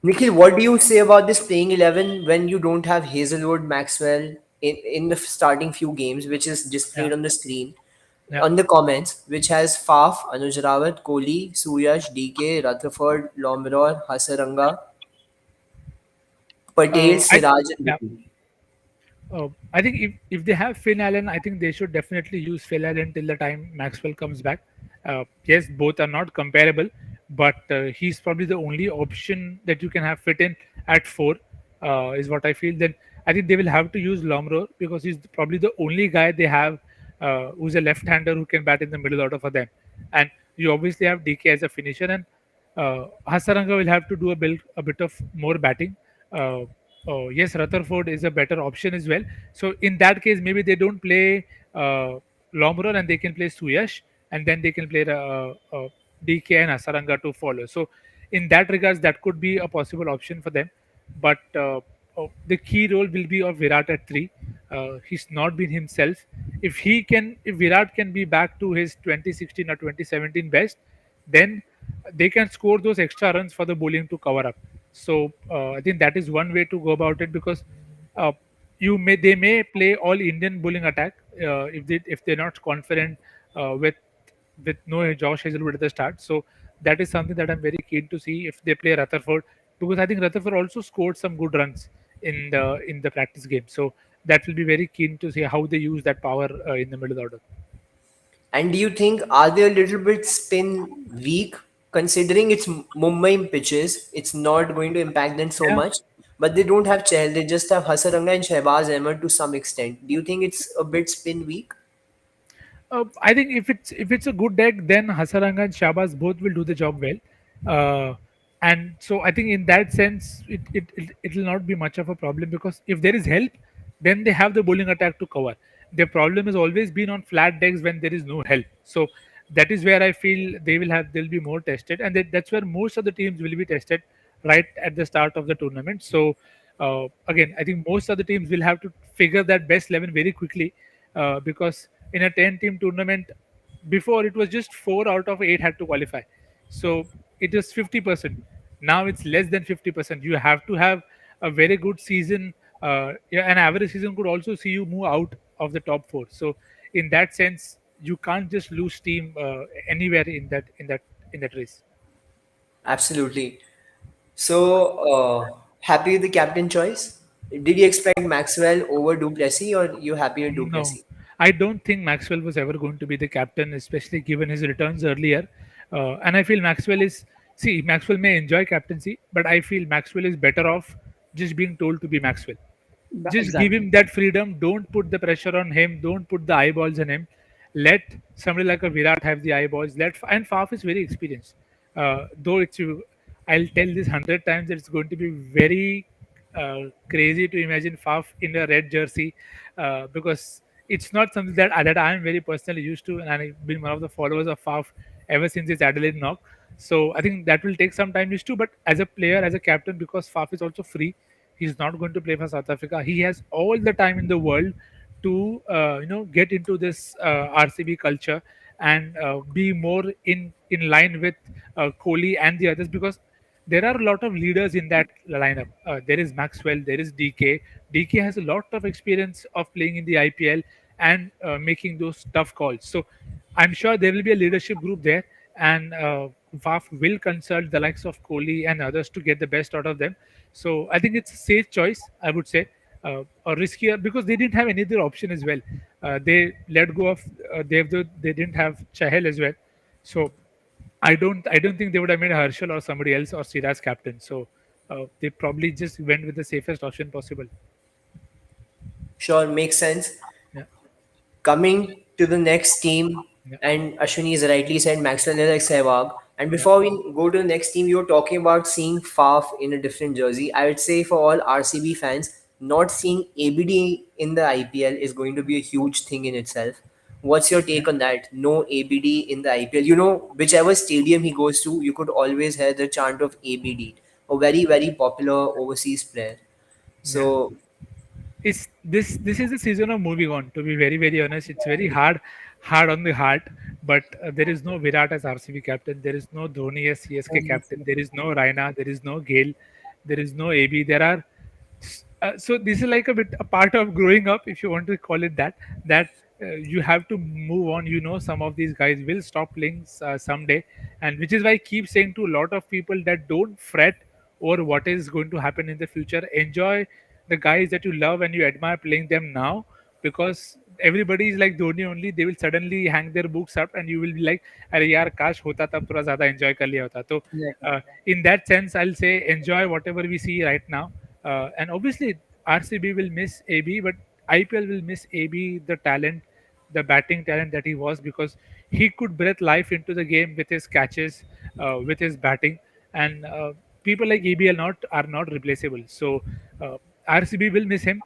Speaker 1: Nikhil, what do you say about this playing 11 when you don't have Hazelwood, Maxwell in the starting few games, which is
Speaker 2: Yeah,
Speaker 1: displayed on the screen,
Speaker 2: yeah.
Speaker 1: on the comments, which has Faf, Anuj Rawat, Kohli, Suyash, DK, Rutherford, Lomror, Hasaranga, Patel,
Speaker 2: I
Speaker 1: Siraj, and
Speaker 2: Yeah.
Speaker 1: Vicky.
Speaker 2: I think if they have Finn Allen, I think they should definitely use Finn Allen till the time Maxwell comes back. Yes, both are not comparable, but he's probably the only option that you can have fit in at four, is what I feel. Then I think they will have to use Lomro, because he's probably the only guy they have who's a left-hander who can bat in the middle order for them. And you obviously have DK as a finisher, and Hasaranga will have to do a bit of more batting. Uh, yes, Rutherford is a better option as well. So in that case, maybe they don't play Lomron and they can play Suyash, and then they can play DK and Hasaranga to follow. So in that regards, that could be a possible option for them. But the key role will be of Virat at three. He's not been himself. If Virat can be back to his 2016 or 2017 best, then they can score those extra runs for the bowling to cover up. So I think that is one way to go about it, because uh, they may play all Indian bowling attack if they're not confident with no Josh Hazelwood at the start. So that is something that I'm very keen to see if they play Rutherford, because I think Rutherford also scored some good runs in the practice game. So that will be very keen to see how they use that power in the middle order.
Speaker 1: And do you think are they a little bit spin weak, considering it's Mumbai pitches? It's not going to impact them so
Speaker 2: Yeah.
Speaker 1: much, but they don't have Chahal. They just have Hasaranga and Shehbaz Ahmed to some extent. Do you think it's a bit spin weak?
Speaker 2: I think if it's a good deck, then Hasaranga and Shabazz both will do the job well, and so I think in that sense it will not be much of a problem, because if there is help, then they have the bowling attack to cover. Their problem has always been on flat decks when there is no help. So that is where I feel they'll be more tested, and that's where most of the teams will be tested right at the start of the tournament. So again, I think most of the teams will have to figure that best 11 very quickly, because in a 10-team tournament, before it was just 4 out of 8 had to qualify. So it is 50%. Now it's less than 50%. You have to have a very good season. Yeah, an average season could also see you move out of the top four. So in that sense, you can't just lose team anywhere in that race.
Speaker 1: Absolutely. So, happy with the captain choice? Did you expect Maxwell over Duplessis, or you happy with
Speaker 2: No,
Speaker 1: Duplessis?
Speaker 2: I don't think Maxwell was ever going to be the captain, especially given his returns earlier. And I feel Maxwell may enjoy captaincy, but I feel Maxwell is better off just being told to be Maxwell. Just give
Speaker 3: Exactly.
Speaker 2: him that freedom. Don't put the pressure on him. Don't put the eyeballs on him. Let somebody like a Virat have the eyeballs. And Faf is very experienced. Though I'll tell this 100 times that it's going to be very crazy to imagine Faf in a red jersey, because it's not something that I am very personally used to, and I've been one of the followers of Faf ever since his Adelaide knock. So I think that will take some time used to. But as a player, as a captain, because Faf is also free, he's not going to play for South Africa. He has all the time in the world to get into this RCB culture and be more in line with Kohli and the others, because there are a lot of leaders in that lineup. There is Maxwell, there is DK. DK has a lot of experience of playing in the IPL and making those tough calls. So I'm sure there will be a leadership group there, and VAF will consult the likes of Kohli and others to get the best out of them. So I think it's a safe choice, I would say, or riskier, because they didn't have any other option as well. They let go of they didn't have Chahel as well. So I don't think they would have made Herschel or somebody else or Siraj captain. So they probably just went with the safest option possible.
Speaker 1: Sure, makes sense.
Speaker 2: Yeah,
Speaker 1: Coming to the next team,
Speaker 2: yeah,
Speaker 1: and Ashwini has rightly said Maxwell is like Sehwag. And
Speaker 2: yeah,
Speaker 1: before we go to the next team, you were talking about seeing Faf in a different jersey. I would say for all RCB fans, not seeing ABD in the IPL is going to be a huge thing in itself. What's your
Speaker 2: yeah,
Speaker 1: take on that? No ABD in the IPL. You know, whichever stadium he goes to, you could always hear the chant of ABD, a very, very popular overseas player.
Speaker 2: yeah.
Speaker 1: So,
Speaker 2: This is the season of moving on. To be very honest, it's very hard on the heart. But there is no Virat as RCB captain. There is no Dhoni as CSK captain.
Speaker 3: Obviously.
Speaker 2: There is no Raina. There is no Gale. There is no AB. So this is like a bit a part of growing up, if you want to call it that. That you have to move on. Some of these guys will stop playing someday, and which is why I keep saying to a lot of people that don't fret over what is going to happen in the future. Enjoy the guys that you love and you admire playing them now, because everybody is like Dhoni only. They will suddenly hang their books up, and you will be like, "अरे यार काश होता तब थोड़ा ज़्यादा enjoy कर लिया होता." So,
Speaker 3: Exactly.
Speaker 2: in that sense, I'll say enjoy whatever we see right now. And obviously, RCB will miss AB, but IPL will miss AB, the talent, the batting talent that he was, because he could breathe life into the game with his catches, with his batting, and people like AB are not replaceable. So RCB will miss him,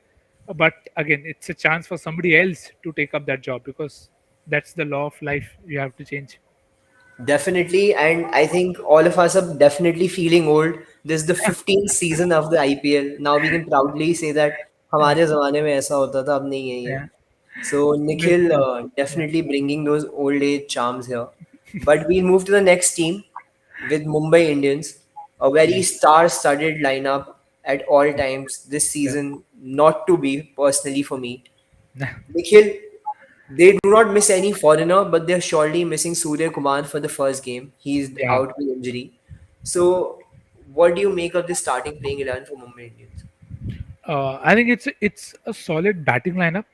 Speaker 2: but again, it's a chance for somebody else to take up that job, because that's the law of life. You have to change.
Speaker 1: definitely, and I think all of us are definitely feeling old. This is the 15th season of the IPL. Now we can proudly say that
Speaker 2: Yeah,
Speaker 1: हमारे ज़माने में ऐसा होता था, अब नहीं है ये.
Speaker 2: yeah,
Speaker 1: So Nikhil
Speaker 2: But, yeah,
Speaker 1: definitely bringing those old age charms here. But we move to the next team with Mumbai Indians, a very
Speaker 2: yeah,
Speaker 1: star-studded lineup at all times this
Speaker 2: yeah,
Speaker 1: season. Not to be personally for me,
Speaker 2: yeah.
Speaker 1: Nikhil, they do not miss any foreigner, but they're surely missing Surya Kumar for the first game. He's
Speaker 2: Yeah.
Speaker 1: out with injury. So, what do you make of this starting playing 11 for Mumbai Indians?
Speaker 2: I think it's a solid batting lineup.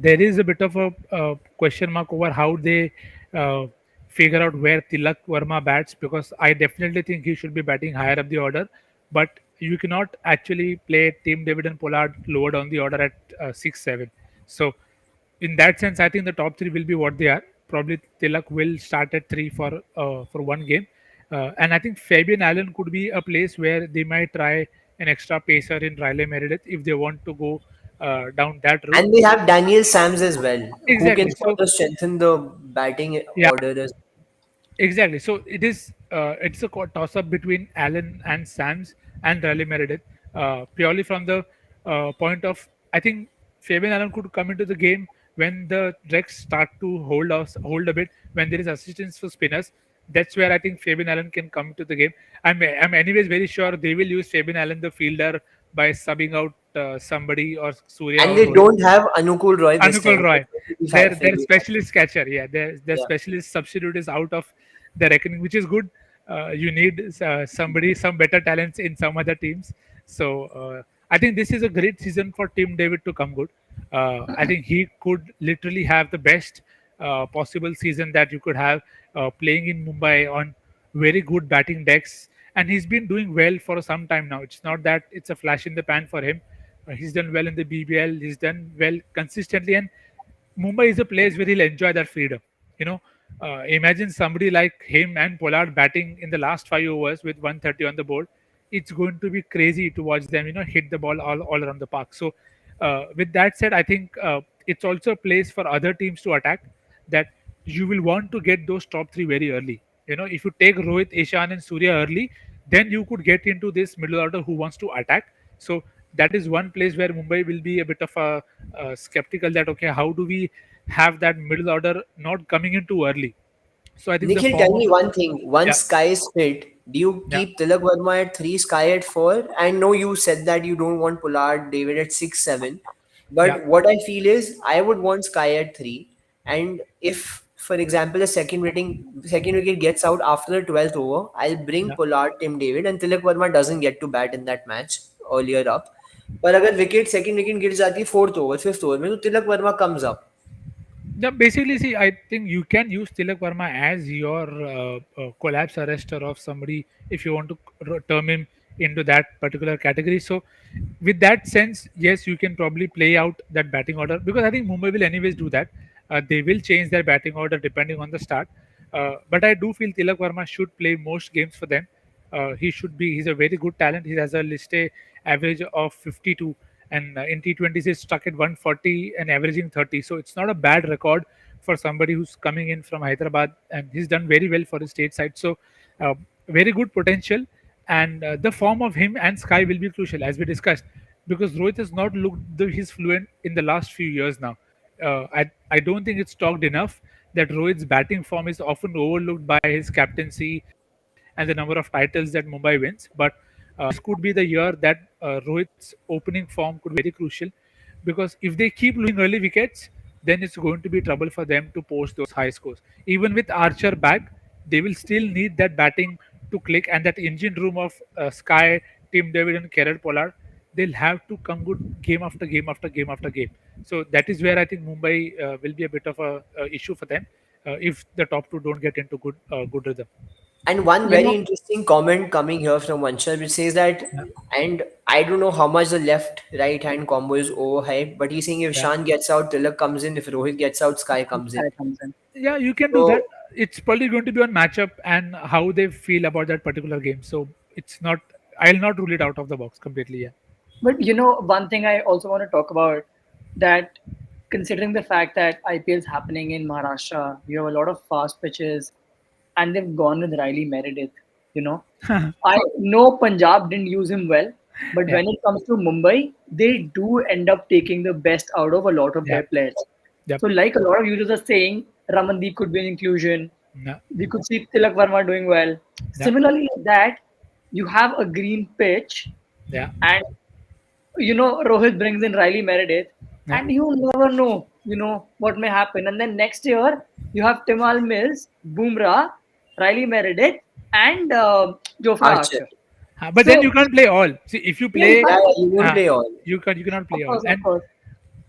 Speaker 2: There is a bit of a question mark over how they uh, figure out where Tilak Verma bats, because I definitely think he should be batting higher up the order, but you cannot actually play Team David and Pollard lower down the order at 6-7. So in that sense, I think the top three will be what they are. Probably Tilak will start at three for one game, and I think Fabian Allen could be a place where they might try an extra pacer in Riley Meredith if they want to go down that route.
Speaker 1: And they have Daniel Sams as well, who can
Speaker 2: Exactly. So
Speaker 1: further strengthen the batting
Speaker 2: yeah,
Speaker 1: order as.
Speaker 2: exactly. So it's a toss up between Allen and Sams and Riley Meredith, purely from the point of, I think Fabian Allen could come into the game when the Rex start to hold a bit, when there is assistance for spinners. That's where I think Fabian Allen can come to the game. I'm anyways very sure they will use Fabian Allen the fielder by subbing out somebody or Surya
Speaker 1: And
Speaker 2: or
Speaker 1: they
Speaker 2: Rohit.
Speaker 1: don't have Anukul Roy this
Speaker 2: Anukul
Speaker 1: time. So
Speaker 2: Roy,
Speaker 1: it will be
Speaker 2: their
Speaker 1: Fabian.
Speaker 2: specialist catcher, yeah, their
Speaker 1: Yeah.
Speaker 2: specialist substitute is out of the reckoning, which is good. You need some better talents in some other teams. So I think this is a great season for Tim David to come good. I think he could literally have the best possible season that you could have, playing in Mumbai on very good batting decks, and he's been doing well for some time now. It's not that it's a flash in the pan for him. He's done well in the BBL. He's done well consistently, and Mumbai is a place where he'll enjoy that freedom. You know, imagine somebody like him and Pollard batting in the last 5 overs with 130 on the board. It's going to be crazy to watch them, hit the ball all around the park. So, with that said, I think it's also a place for other teams to attack. That you will want to get those top three very early. If you take Rohit, Ishan, and Surya early, then you could get into this middle order who wants to attack. So that is one place where Mumbai will be a bit of a skeptical that, okay, how do we have that middle order not coming in too early? So I think the
Speaker 1: Nikhil, tell
Speaker 2: form of,
Speaker 1: me one thing. Once
Speaker 2: yeah,
Speaker 1: Sky is fit, do you
Speaker 2: yeah,
Speaker 1: keep Tilak Verma at 3, Sky at 4? I know you said that you don't want Pollard, David at 6, 7.
Speaker 2: yeah,
Speaker 1: But what I feel is I would want Sky at 3. And if, for example, a second wicket gets out after the 12th over, I'll bring
Speaker 2: yeah.
Speaker 1: Pollard, Tim David, and Tilak Verma doesn't get to bat in that match earlier up. पर अगर wicket second wicket गिर जाती है fourth over fifth over में तो Tilak Varma comes up.
Speaker 2: Yeah, basically, see, I think you can use Tilak Verma as your collapse arrester of somebody if you want to term him into that particular category. So, with that sense, yes, you can probably play out that batting order because I think Mumbai will anyways do that. They will change their batting order depending on the start. But I do feel Tilak Verma should play most games for them. He's a very good talent. He has a list A average of 52, and in T20s he's stuck at 140 and averaging 30. So it's not a bad record for somebody who's coming in from Hyderabad, and he's done very well for his state side. So very good potential, and the form of him and Sky will be crucial as we discussed because Rohit has not looked his fluent in the llast few years now. I don't think it's talked enough that Rohit's batting form is often overlooked by his captaincy and the number of titles that Mumbai wins. But this could be the year that Rohit's opening form could be very crucial because if they keep losing early wickets, then it's going to be trouble for them to post those high scores. Even with Archer back, they will still need that batting to click, and that engine room of Sky, Tim David, and Kerr Pollard, they'll have to come good game after game after game after game. So that is where I think Mumbai will be a bit of a issue for them if the top two don't get into good rhythm.
Speaker 1: And one
Speaker 3: You
Speaker 1: very
Speaker 3: know,
Speaker 1: interesting comment coming here from Vanshar, which says that,
Speaker 2: Yeah,
Speaker 1: and I don't know how much the left right hand combo is overhyped, but he's saying if
Speaker 2: yeah.
Speaker 1: Shan gets out, Tilak comes in. If Rohit gets out, Sky comes in.
Speaker 3: Sky comes in.
Speaker 2: Yeah, you can do that.
Speaker 1: So,
Speaker 2: It's probably going to be on matchup and how they feel about that particular game. So it's not. I'll not rule it out of the box completely. Yeah,
Speaker 3: But one thing I also want to talk about that considering the fact that IPL is happening in Maharashtra, you have a lot of fast pitches, and they've gone with Riley Meredith. You know, I know Punjab didn't use him well, but
Speaker 2: yeah,
Speaker 3: when it comes to Mumbai, they do end up taking the best out of a lot of
Speaker 2: yeah,
Speaker 3: their players.
Speaker 2: yep,
Speaker 3: So, like a lot of users are saying, Ramandeep could be an inclusion.
Speaker 2: yeah,
Speaker 3: We could see Tilak Verma doing well.
Speaker 2: yeah,
Speaker 3: Similarly, like that, you have a green pitch,
Speaker 2: yeah,
Speaker 3: and Rohit brings in Riley Meredith,
Speaker 2: yeah,
Speaker 3: and you never know, what may happen. And then next year, you have Timal Mills, Bumrah, Riley Meredith, and Jofra
Speaker 1: Archer.
Speaker 3: Archer.
Speaker 2: But then
Speaker 3: So,
Speaker 2: you can't play all. See, if you
Speaker 3: yeah, you
Speaker 2: play,
Speaker 1: Yeah,
Speaker 3: can't,
Speaker 1: yeah, you won't
Speaker 2: uh,
Speaker 1: play all.
Speaker 2: you cannot play
Speaker 3: of
Speaker 2: all.
Speaker 3: course, of course.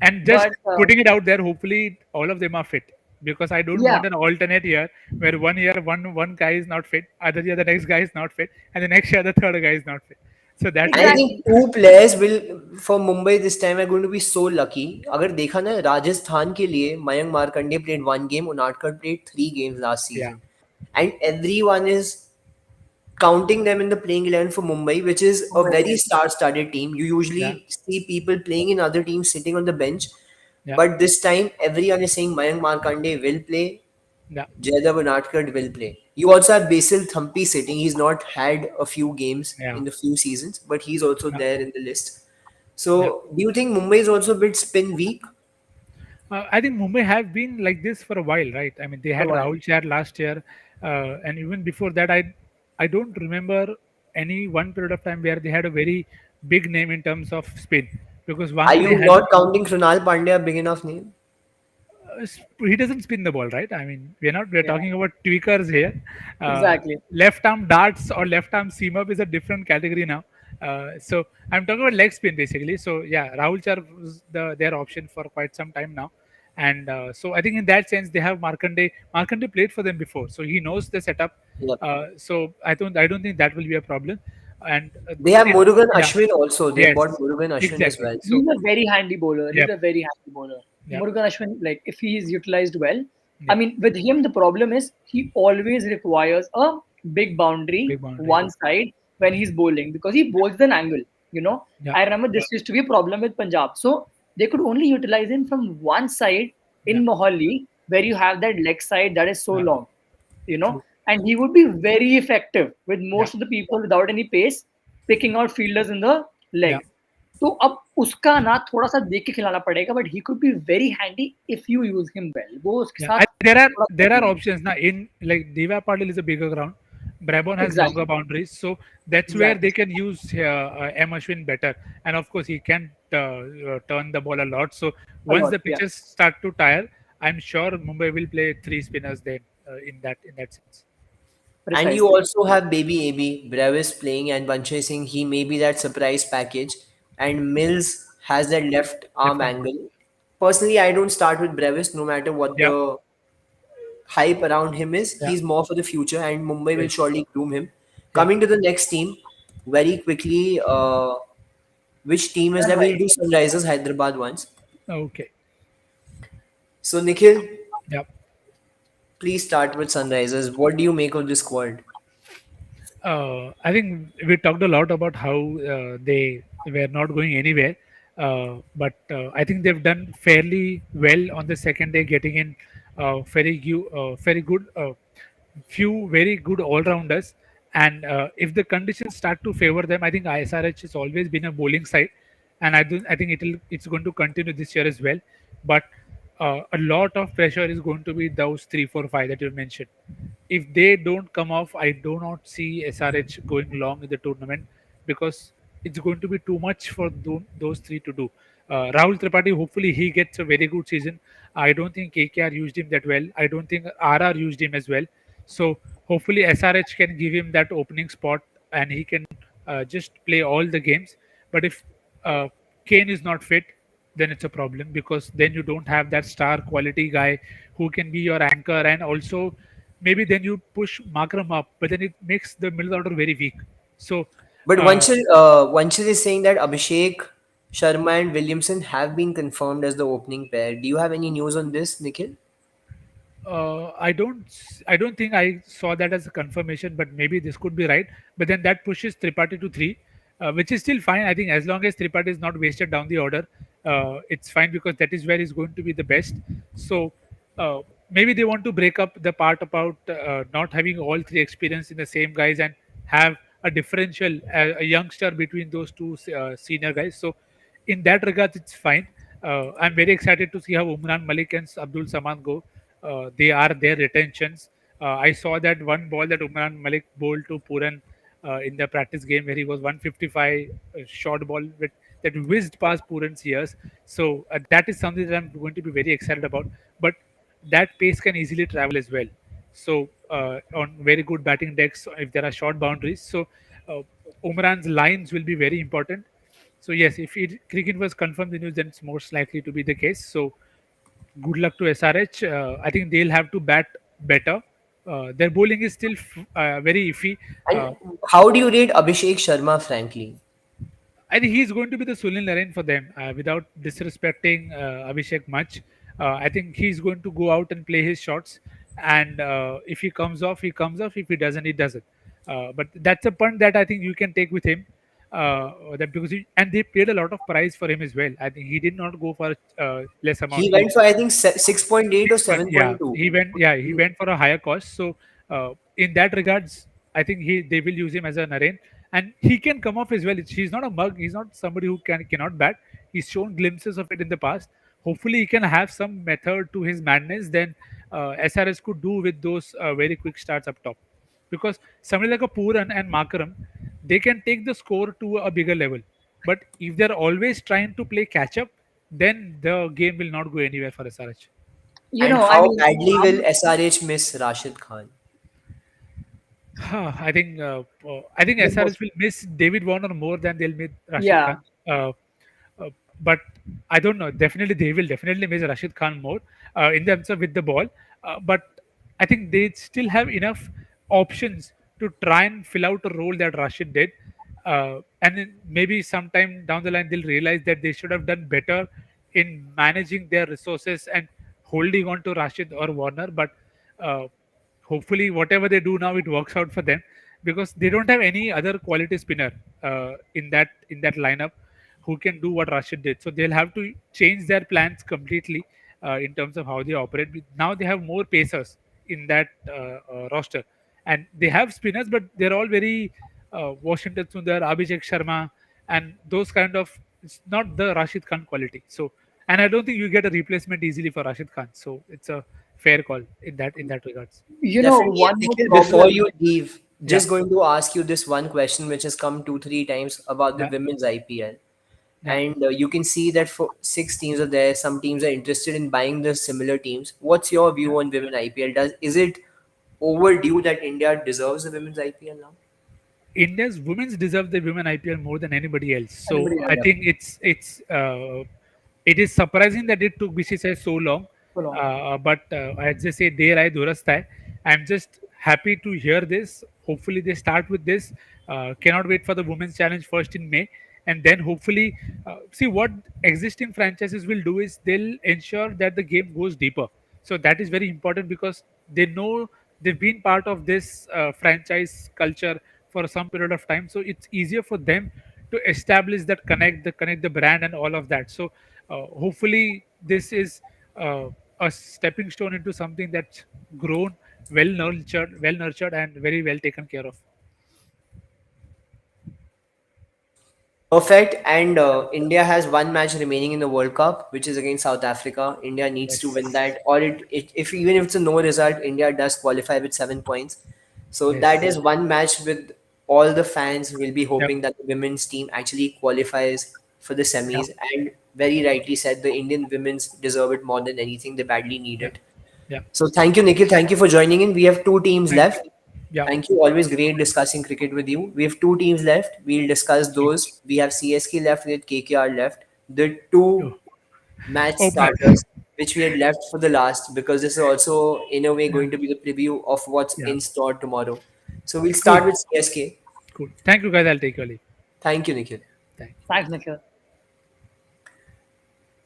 Speaker 2: And just
Speaker 3: But
Speaker 2: putting it out there, hopefully all of them are fit because I don't
Speaker 3: yeah,
Speaker 2: want an alternate year where one year one guy is not fit, other year the next guy is not fit, and the next year the third guy is not fit. So that's
Speaker 1: And I
Speaker 2: where,
Speaker 3: exactly.
Speaker 1: think two players will for Mumbai this time are going to be so lucky. अगर देखा ना राजस्थान के लिए Mayank Markande played one game, Unadkat played 3 games last
Speaker 2: yeah,
Speaker 1: season, and everyone is counting them in the playing 11 for Mumbai, which is a
Speaker 3: Mumbai
Speaker 1: very
Speaker 3: Indians.
Speaker 1: star-studded team. You
Speaker 2: Yeah,
Speaker 1: usually see people playing in other teams sitting on the bench,
Speaker 2: yeah,
Speaker 1: but this time everyone is saying Mayank Markande will play,
Speaker 2: yeah,
Speaker 1: Jaydev Unadkat will play. You also have Basil Thampi sitting. He's not had a few games
Speaker 2: yeah,
Speaker 1: in the few seasons, but he's also
Speaker 2: yeah,
Speaker 1: there in the list.
Speaker 2: yeah.
Speaker 1: So, do you think Mumbai is also a bit spin weak?
Speaker 2: I think Mumbai have been like this for a while, right? I mean, they
Speaker 3: For a
Speaker 2: had
Speaker 3: while.
Speaker 2: Rahul Char last year, and even before that, I don't remember any one period of time where they had a very big name in terms of spin, because
Speaker 1: Are
Speaker 2: once they
Speaker 1: you
Speaker 2: had
Speaker 1: not counting Krunal Pandya a big enough name?
Speaker 2: he doesn't spin the ball, right? I mean, we're
Speaker 3: Yeah,
Speaker 2: talking about tweakers here.
Speaker 3: exactly.
Speaker 2: Left arm darts or left arm seam up is a different category now. So I'm talking about leg spin basically. So yeah, Rahul Char was their option for quite some time now, and so I think in that sense they have Markande. Markande played for them before, so he knows the setup.
Speaker 1: Yep.
Speaker 2: So I don't think that will be a problem. And
Speaker 1: They have Murugan
Speaker 2: yeah,
Speaker 1: Ashwin also. They
Speaker 2: yes,
Speaker 1: bought Murugan Ashwin as
Speaker 2: exactly.
Speaker 1: well.
Speaker 2: So
Speaker 3: He's a very handy bowler. He's
Speaker 2: yep,
Speaker 3: a very handy bowler.
Speaker 2: yep,
Speaker 3: Murugan Ashwin, like if he is utilized well, I
Speaker 2: yep.
Speaker 3: mean, with him the problem is he always requires a big boundary
Speaker 2: Big boundary.
Speaker 3: one side when he's bowling because he bowls an angle. You know,
Speaker 2: Yeah,
Speaker 3: I remember this used to be a problem with Punjab, so they could only utilize him from one side
Speaker 2: yeah,
Speaker 3: in Mohali where you have that leg side that is so
Speaker 2: yeah.
Speaker 3: long. You know,
Speaker 2: True.
Speaker 3: and he would be very effective with
Speaker 2: Yeah,
Speaker 3: most of the people without any pace picking out fielders in the
Speaker 2: yeah.
Speaker 3: leg. तो अब उसका ना थोड़ा-सा देख के खिलाना पड़ेगा but he could be very handy if you use him well. वो उसके
Speaker 2: Yeah,
Speaker 3: साथ
Speaker 2: there are
Speaker 3: थोड़ा
Speaker 2: there are
Speaker 3: प्रॉब्लम है.
Speaker 2: options now in like Diva Patil is a bigger ground. Brabon has longer
Speaker 3: exactly,
Speaker 2: boundaries, so that's where they
Speaker 3: exactly.
Speaker 2: can use M Ashwin better. And of course, he can turn the ball a lot. So
Speaker 3: a
Speaker 2: once
Speaker 3: lot
Speaker 2: the
Speaker 3: या.
Speaker 2: pitches start to tire, I'm sure Mumbai will play three spinners then in that sense.
Speaker 1: And you
Speaker 3: Precisely.
Speaker 1: also have Baby AB, Brevis playing, and Banche Singh. He may be that surprise package. And Mills has that left arm
Speaker 2: Left arm.
Speaker 1: angle. Personally, I don't start with Brevis no matter what
Speaker 2: Yeah,
Speaker 1: the hype around him is.
Speaker 2: yeah,
Speaker 1: He's more for the future, and Mumbai will
Speaker 2: yes,
Speaker 1: surely groom him.
Speaker 2: yeah.
Speaker 1: Coming to the next team, very quickly, which team is that? We'll do
Speaker 3: Sunrise.
Speaker 1: Sunrisers Hyderabad once.
Speaker 2: Okay.
Speaker 1: So, Nikhil,
Speaker 2: Yeah.
Speaker 1: please start with Sunrisers. What do you make of this squad?
Speaker 2: I think we talked a lot about how they were not going anywhere, but I think they've done fairly well on the second day, getting in very good, few very good all rounders. And if the conditions start to favor them, I think ISRH has always been a bowling side, and I think it's going to continue this year as well. But a lot of pressure is going to be those three, four, five that you mentioned. If they don't come off, I do not see SRH going long in the tournament because it's going to be too much for those three to do. Rahul Tripathi, hopefully he gets a very good season. I don't think KKR used him that well. I don't think RR used him as well. So hopefully SRH can give him that opening spot and he can just play all the games. But if uh, Kane is not fit, then it's a problem because then you don't have that star quality guy who can be your anchor, and also maybe then you push Makram up, but then it makes the middle order very weak. So
Speaker 1: But
Speaker 2: uh,
Speaker 1: Vanchal is saying that Abhishek, Sharma, and Williamson have been confirmed as the opening pair. Do you have any news on this, Nikhil?
Speaker 2: I don't think I saw that as a confirmation, but maybe this could be right. But then that pushes Tripathi to three, which is still fine. I think as long as Tripathi is not wasted down the order, it's fine because that is where he's going to be the best. So uh, maybe they want to break up the part about not having all three experience in the same guys and have a differential, a youngster between those two senior guys. So in that regard, it's fine. I'm very excited to see how Umran Malik and Abdul Saman go. They are their retentions. I saw that one ball that Umran Malik bowled to Puran in the practice game where he was 155 short ball that whizzed past Puran's ears. So that is something that I'm going to be very excited about. But that pace can easily travel as well. So on very good batting decks, if there are short boundaries, so uh, Umran's lines will be very important. So yes, if cricket was confirmed the news, then it's most likely to be the case. So good luck to SRH. I think they'll have to bat better. Their bowling is still very iffy.
Speaker 1: And
Speaker 2: Uh,
Speaker 1: how do you rate Abhishek Sharma, frankly?
Speaker 2: I think he's going to be the Sunil Narine for them without disrespecting Abhishek much. I think he's going to go out and play his shots. And if he comes off, he comes off. If he doesn't, he doesn't. But that's a punt that I think you can take with him. That because and they paid a lot of price for him as well. I think he did not go for a less
Speaker 1: He
Speaker 2: amount.
Speaker 1: went for I think 6.8 or
Speaker 2: Yeah,
Speaker 1: 7.2.
Speaker 2: he went. Yeah, he went for a higher cost. So in that regards, I think they will use him as an arraign, and he can come off as well. He's not a mug. He's not somebody who cannot bat. He's shown glimpses of it in the past. Hopefully, he can have some method to his madness. Then SRS could do with those very quick starts up top, because somebody like a Pooran and Makaram, they can take the score to a bigger level. But if they're always trying to play catch up, then the game will not go anywhere for SRH.
Speaker 3: You
Speaker 1: And
Speaker 3: know, I
Speaker 1: how
Speaker 3: mean,
Speaker 1: badly will
Speaker 3: I'm,
Speaker 1: SRH miss Rashid Khan?
Speaker 2: I think
Speaker 3: the most,
Speaker 2: SRS will miss David Warner more than they'll miss Rashid Khan.
Speaker 3: yeah.
Speaker 2: Uh, but I don't know. Definitely, they will definitely miss Rashid Khan more in terms of with the ball. But I think they still have enough options to try and fill out a role that Rashid did. And then maybe sometime down the line, they'll realize that they should have done better in managing their resources and holding on to Rashid or Warner. But uh, hopefully whatever they do now, it works out for them, because they don't have any other quality spinner in that lineup who can do what Rashid did. So they'll have to change their plans completely in terms of how they operate. Now they have more pacers in that roster, and they have spinners, but they're all very Washington Sundar, Abhishek Sharma, and those kind of. It's not the Rashid Khan quality. So, and I don't think you get a replacement easily for Rashid Khan. So it's a fair call in that regards.
Speaker 3: You know,
Speaker 1: Definitely.
Speaker 3: one
Speaker 1: And
Speaker 3: more
Speaker 1: Nikhil, before
Speaker 3: problem.
Speaker 1: you leave,
Speaker 2: Yeah,
Speaker 1: just going to ask you this one question, which has come two, three times about the
Speaker 2: yeah,
Speaker 1: women's IPL.
Speaker 2: yeah.
Speaker 1: And you can see that for six teams are there. Some teams are interested in buying the similar teams. What's your
Speaker 2: Yeah.
Speaker 1: view on women IPL? Is it overdue that India deserves the women's IPL now?
Speaker 2: India's women's deserve the women IPL more than anybody else. So
Speaker 3: Anybody
Speaker 2: I
Speaker 3: else?
Speaker 2: think it is surprising that it took BCCI so long.
Speaker 3: So long.
Speaker 2: But as they say, "Der hai durast hai." I'm just happy to hear this. Hopefully, they start with this. Cannot wait for the women's challenge first in May, and then hopefully, see what existing franchises will do is they'll ensure that the game goes deeper. So that is very important, because they know they've been part of this franchise culture for some period of time. So it's easier for them to establish that connect the brand and all of that. So hopefully this is uh, a stepping stone into something that's grown, well nurtured and very well taken care of.
Speaker 1: Perfect. And India has one match remaining in the World Cup, which is against South Africa. India needs to win
Speaker 2: Yes,
Speaker 1: that, or if even if it's a no result, India does qualify with 7 points. So that
Speaker 2: yes,
Speaker 1: is one match with all the fans will be
Speaker 2: yep,
Speaker 1: hoping that the women's team actually qualifies for the
Speaker 2: yeah,
Speaker 1: semis. And very rightly said, the Indian women's deserve it more than anything. They badly need
Speaker 2: yeah,
Speaker 1: it.
Speaker 2: yeah.
Speaker 1: So thank you, Nikhil. Thank you for joining in. We have two teams
Speaker 2: Thank you.
Speaker 1: left.
Speaker 2: Yeah,
Speaker 1: Thank you. Always great discussing cricket with you. We have two teams left. We'll discuss
Speaker 2: sure.
Speaker 1: those. We have CSK left with KKR left. The two
Speaker 2: Oh,
Speaker 1: match
Speaker 2: opener.
Speaker 1: starters which we had left for the last because this is also in a way
Speaker 2: Yeah,
Speaker 1: going to be the preview of what's
Speaker 2: yeah.
Speaker 1: in store tomorrow. So we'll
Speaker 2: Cool,
Speaker 1: start with CSK.
Speaker 2: cool. Thank you, guys. I'll take your leave.
Speaker 1: Thank you, Nikhil.
Speaker 2: Thank you.
Speaker 3: Thanks, Nikhil.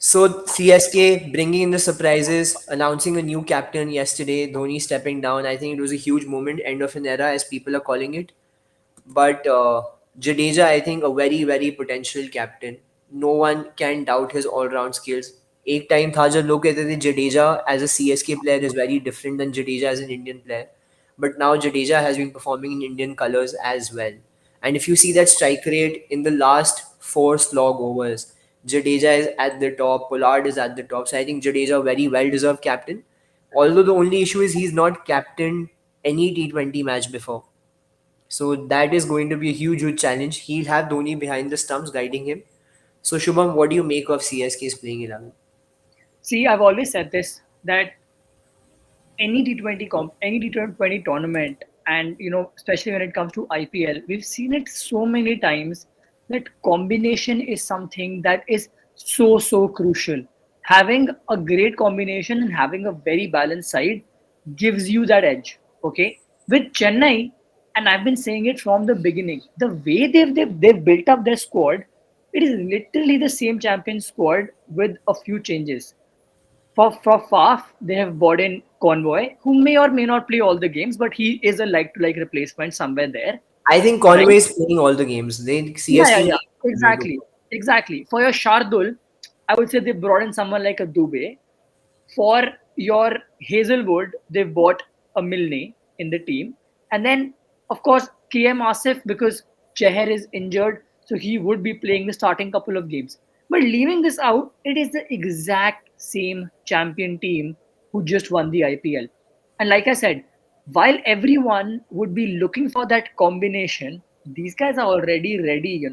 Speaker 1: So CSK bringing in the surprises, announcing a new captain yesterday. Dhoni stepping down. I think it was a huge moment, end of an era, as people are calling it. But Jadeja, I think, a very, very potential captain. No one can doubt his all-round skills. एक time था जब लोग कहते थे Jadeja as a CSK player is very different than Jadeja as an Indian player. But now Jadeja has been performing in Indian colours as well. And if you see that strike rate in the last four slog overs, Jadeja is at the top, Pollard is at the top. So I think Jadeja very well deserved captain. Although the only issue is he's not captained any T20 match before. So that is going to be a huge, huge challenge. He'll have Dhoni behind the stumps guiding him. So Shubham, what do you make of CSK's playing 11?
Speaker 3: See, I've always said this that any T20 tournament, and especially when it comes to IPL, we've seen it so many times that combination is something that is so crucial. Having a great combination and having a very balanced side gives you that edge. Okay, with Chennai, and I've been saying it from the beginning, the way they've built up their squad, it is literally the same champion squad with a few changes. For Faf, they have bought in Convoy, who may or may not play all the games, but he is a like to like replacement somewhere there,
Speaker 1: I think
Speaker 3: right?
Speaker 1: Conway is playing all the games. They CSK
Speaker 3: Yeah.
Speaker 1: need Conway to
Speaker 3: Exactly.
Speaker 1: go.
Speaker 3: Exactly. For your Shardul, I would say they brought in someone like a Dubey. For your Hazelwood, they've bought a Milne in the team. And then, of course, KM Asif, because Cheher is injured, so he would be playing the starting couple of games. But leaving this out, it is the exact same champion team who just won the IPL. And like I said, while everyone would be looking for that combination, these guys are already ready,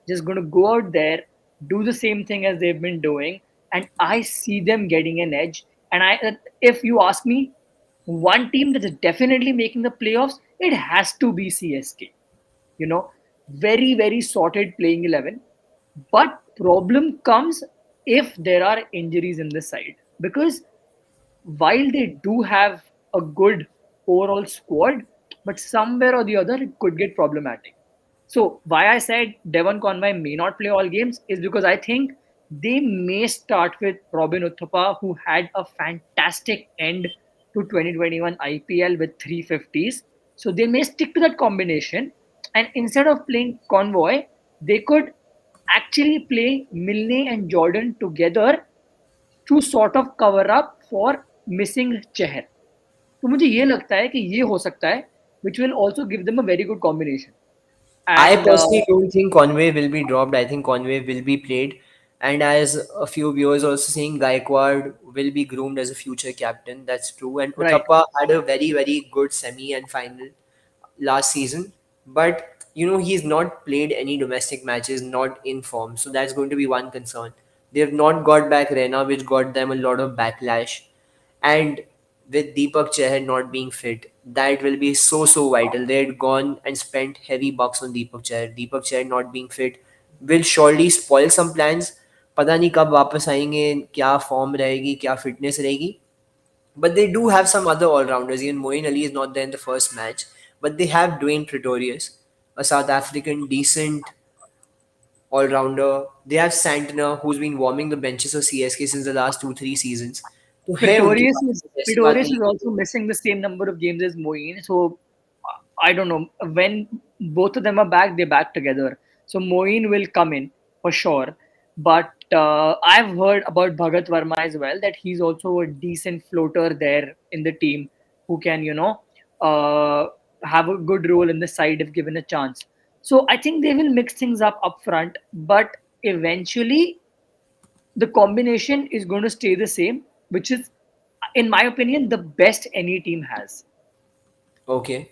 Speaker 3: just going to go out there, do the same thing as they've been doing, and I see them getting an edge. And if you ask me, one team that is definitely making the playoffs, it has to be CSK. Very very sorted playing 11. But problem comes if there are injuries in the side, because while they do have a good overall squad, but somewhere or the other it could get problematic. So why I said Devon Conway may not play all games is because I think they may start with Robin Uthappa, who had a fantastic end to 2021 IPL with 350s. So they may stick to that combination, and instead of playing Convoy, they could actually play Milne and Jordan together to sort of cover up for missing चेहर. तो मुझे ये लगता है कि ये हो सकता है, which will also give them a very good combination.
Speaker 1: I
Speaker 3: And
Speaker 1: personally don't think Conway will be dropped. I think Conway will be played. And as a few viewers also saying, Gaikwad will be groomed as a future captain. That's true. And
Speaker 3: right,
Speaker 1: Uthappa had a very, very good semi and final last season. But, he's not played any domestic matches, not in form. So that's going to be one concern. They have not got back Rena, which got them a lot of backlash. And with Deepak Chahar not being fit, that will be so so vital. They had gone and spent heavy bucks on Deepak Chahar. Deepak Chahar not being fit will surely spoil some plans. पता नहीं कब वापस आएंगे, क्या form रहेगी, क्या fitness रहेगी. But they do have some other all-rounders. Even Moeen Ali is not there in the first match, but they have Dwayne Pretorius, a South African decent all-rounder. They have Santner, who's been warming the benches of CSK since the last 2-3 seasons. तो है उनके
Speaker 3: Pretorius
Speaker 1: pass,
Speaker 3: is
Speaker 1: ऐसी बात
Speaker 3: Pretorius
Speaker 1: नहीं
Speaker 3: is
Speaker 1: है.
Speaker 3: also missing the same number of games as Moeen. So I don't know when both of them are back, they're back together. So Moeen will come in for sure. But I've heard about Bhagat Verma as well, that he's also a decent floater there in the team who can, uh, have a good role in the side if given a chance. So I think they will mix things up front, but eventually the combination is going to stay the same, which is, in my opinion, the best any team has.
Speaker 1: Okay.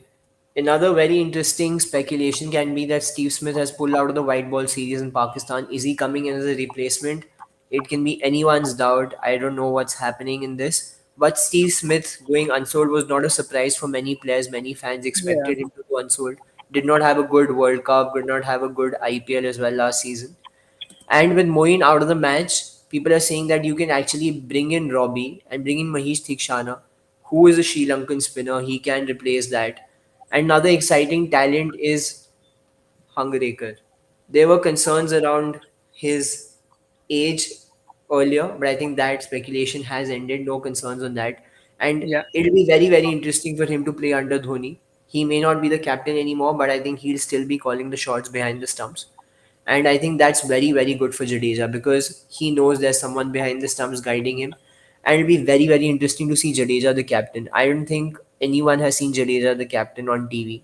Speaker 1: Another very interesting speculation can be that Steve Smith has pulled out of the white ball series in Pakistan. Is he coming in as a replacement? It can be anyone's doubt. I don't know what's happening in this. But Steve Smith going unsold was not a surprise for many players. Many fans
Speaker 3: Yeah,
Speaker 1: expected him to go unsold. Did not have a good World Cup, did not have a good IPL as well last season. And with Moeen out of the match, people are saying that you can actually bring in Robbie and bring in Mahesh Theekshana, who is a Sri Lankan spinner. He can replace that. Another exciting talent is Hungarekar. There were concerns around his age earlier, but I think that speculation has ended. No concerns on that. And
Speaker 3: yeah,
Speaker 1: it'll be very, very interesting for him to play under Dhoni. He may not be the captain anymore, but I think he'll still be calling the shots behind the stumps. And I think that's very, very good for Jadeja because he knows there's someone behind the stumps guiding him. And it'll be very, very interesting to see Jadeja the captain. I don't think anyone has seen Jadeja the captain on TV.